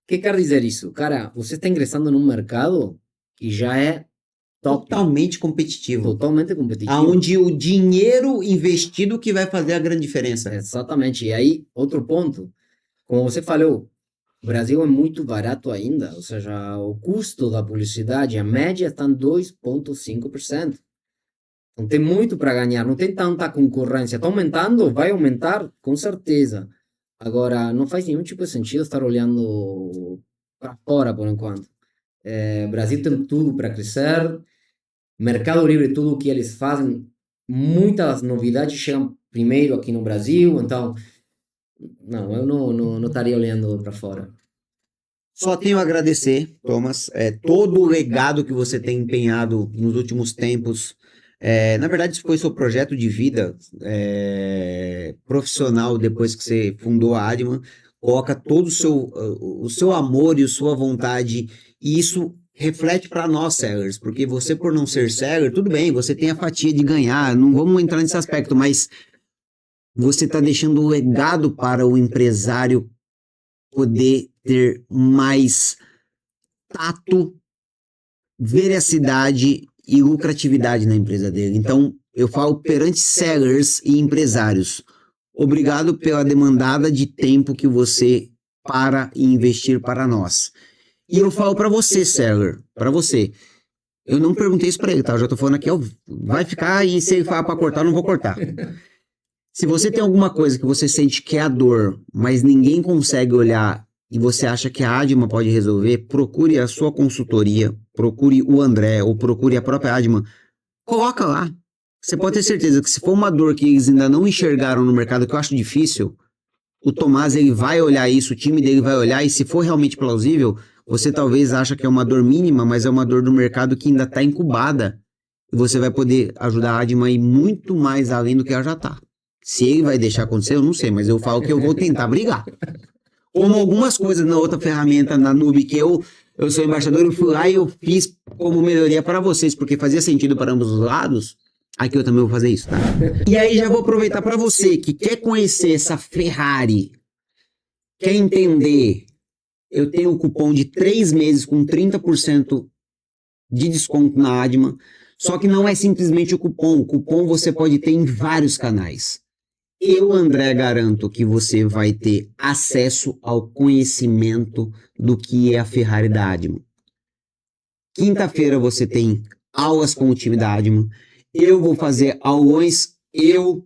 que quer dizer isso? Cara, você está ingressando num mercado que já é top, Totalmente competitivo. totalmente competitivo. Aonde o dinheiro investido que vai fazer a grande diferença. Exatamente. E aí, outro ponto, como você falou, o Brasil é muito barato ainda, ou seja, o custo da publicidade, a média está em 2,5%. Não tem muito para ganhar, não tem tanta concorrência. Está aumentando, vai aumentar, com certeza. Agora, não faz nenhum tipo de sentido estar olhando para fora por enquanto. Brasil tem tudo para crescer. Mercado Livre, tudo o que eles fazem, muitas novidades chegam primeiro aqui no Brasil. Então, não, eu não estaria olhando para fora. Só tenho a agradecer, Thomas, todo o legado que você tem empenhado nos últimos tempos. Na verdade, isso foi seu projeto de vida profissional depois que você fundou a Adman. Coloca todo o seu amor e a sua vontade, e isso reflete para nós, sellers, porque você, por não ser seller, tudo bem, você tem a fatia de ganhar, não vamos entrar nesse aspecto, mas você está deixando um legado para o empresário poder ter mais tato, veracidade e lucratividade na empresa dele. Então, eu falo perante sellers e empresários, obrigado pela demandada de tempo que você para e investir para nós. E eu falo para você, seller, para você. Eu não perguntei isso para ele, tá? Eu já tô falando aqui, ó, vai ficar e se ele falar para cortar, eu não vou cortar. Se você tem alguma coisa que você sente que é a dor, mas ninguém consegue olhar e você acha que a Adman pode resolver, procure a sua consultoria, procure o André ou procure a própria Adman. Coloca lá. Você pode ter certeza que se for uma dor que eles ainda não enxergaram no mercado, que eu acho difícil, o Tomás ele vai olhar isso, o time dele vai olhar, e se for realmente plausível, você talvez acha que é uma dor mínima, mas é uma dor do mercado que ainda está incubada. E você vai poder ajudar a Adman a ir muito mais além do que ela já está. Se ele vai deixar acontecer, eu não sei, mas eu falo que eu vou tentar brigar. Como algumas coisas na outra ferramenta, na Nube, que eu sou embaixador, eu fui lá e eu fiz como melhoria para vocês, porque fazia sentido para ambos os lados. Aqui eu também vou fazer isso, tá? E aí já vou aproveitar para você que quer conhecer essa Ferrari, quer entender, eu tenho um cupom de 3 meses com 30% de desconto na Adman, só que não é simplesmente o cupom você pode ter em vários canais. Eu, André, garanto que você vai ter acesso ao conhecimento do que é a Ferrari da Adman. Quinta-feira você tem aulas com o time da Adman. Eu vou fazer aulões, eu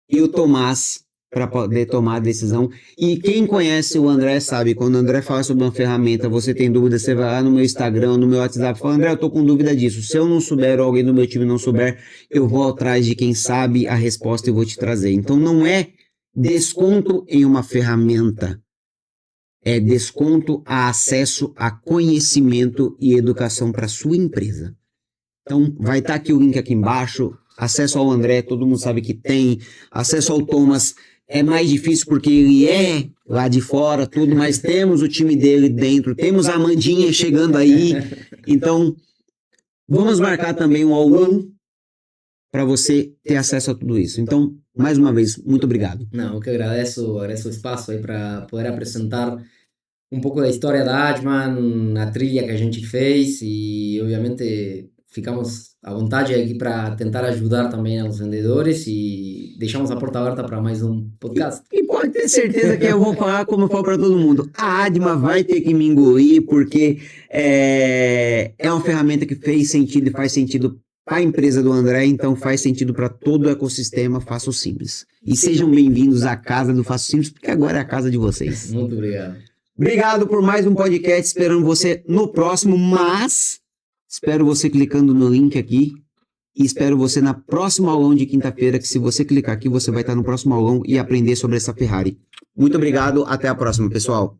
e o Tomás, para poder tomar a decisão. E quem conhece o André sabe, quando o André fala sobre uma ferramenta, você tem dúvida, você vai lá no meu Instagram, no meu WhatsApp, fala, André, eu tô com dúvida disso. Se eu não souber ou alguém do meu time não souber, eu vou atrás de quem sabe a resposta e vou te trazer. Então não é desconto em uma ferramenta, é desconto a acesso a conhecimento e educação para sua empresa. Então vai estar aqui o link aqui embaixo, acesso ao André, todo mundo sabe que tem, acesso ao Thomas, é mais difícil porque ele é lá de fora, tudo, mas temos o time dele dentro, temos a Amandinha chegando aí, então vamos marcar também um aulão para você ter acesso a tudo isso. Então, mais uma vez, muito obrigado. Não, eu que agradeço o espaço aí para poder apresentar um pouco da história da Adman, a trilha que a gente fez e, obviamente, ficamos à vontade aqui para tentar ajudar também aos vendedores e deixamos a porta aberta para mais um podcast. E pode ter certeza que eu vou falar como eu falo para todo mundo. A Adma vai ter que me engolir porque é uma ferramenta que fez sentido e faz sentido para a empresa do André, então faz sentido para todo o ecossistema Faço Simples. E sejam bem-vindos à casa do Faço Simples, porque agora é a casa de vocês. Muito obrigado. Obrigado por mais um podcast, esperando você no próximo, mas espero você clicando no link aqui e espero você na próxima aulão de quinta-feira, que se você clicar aqui, você vai estar no próximo aulão e aprender sobre essa Ferrari. Muito obrigado, até a próxima, pessoal.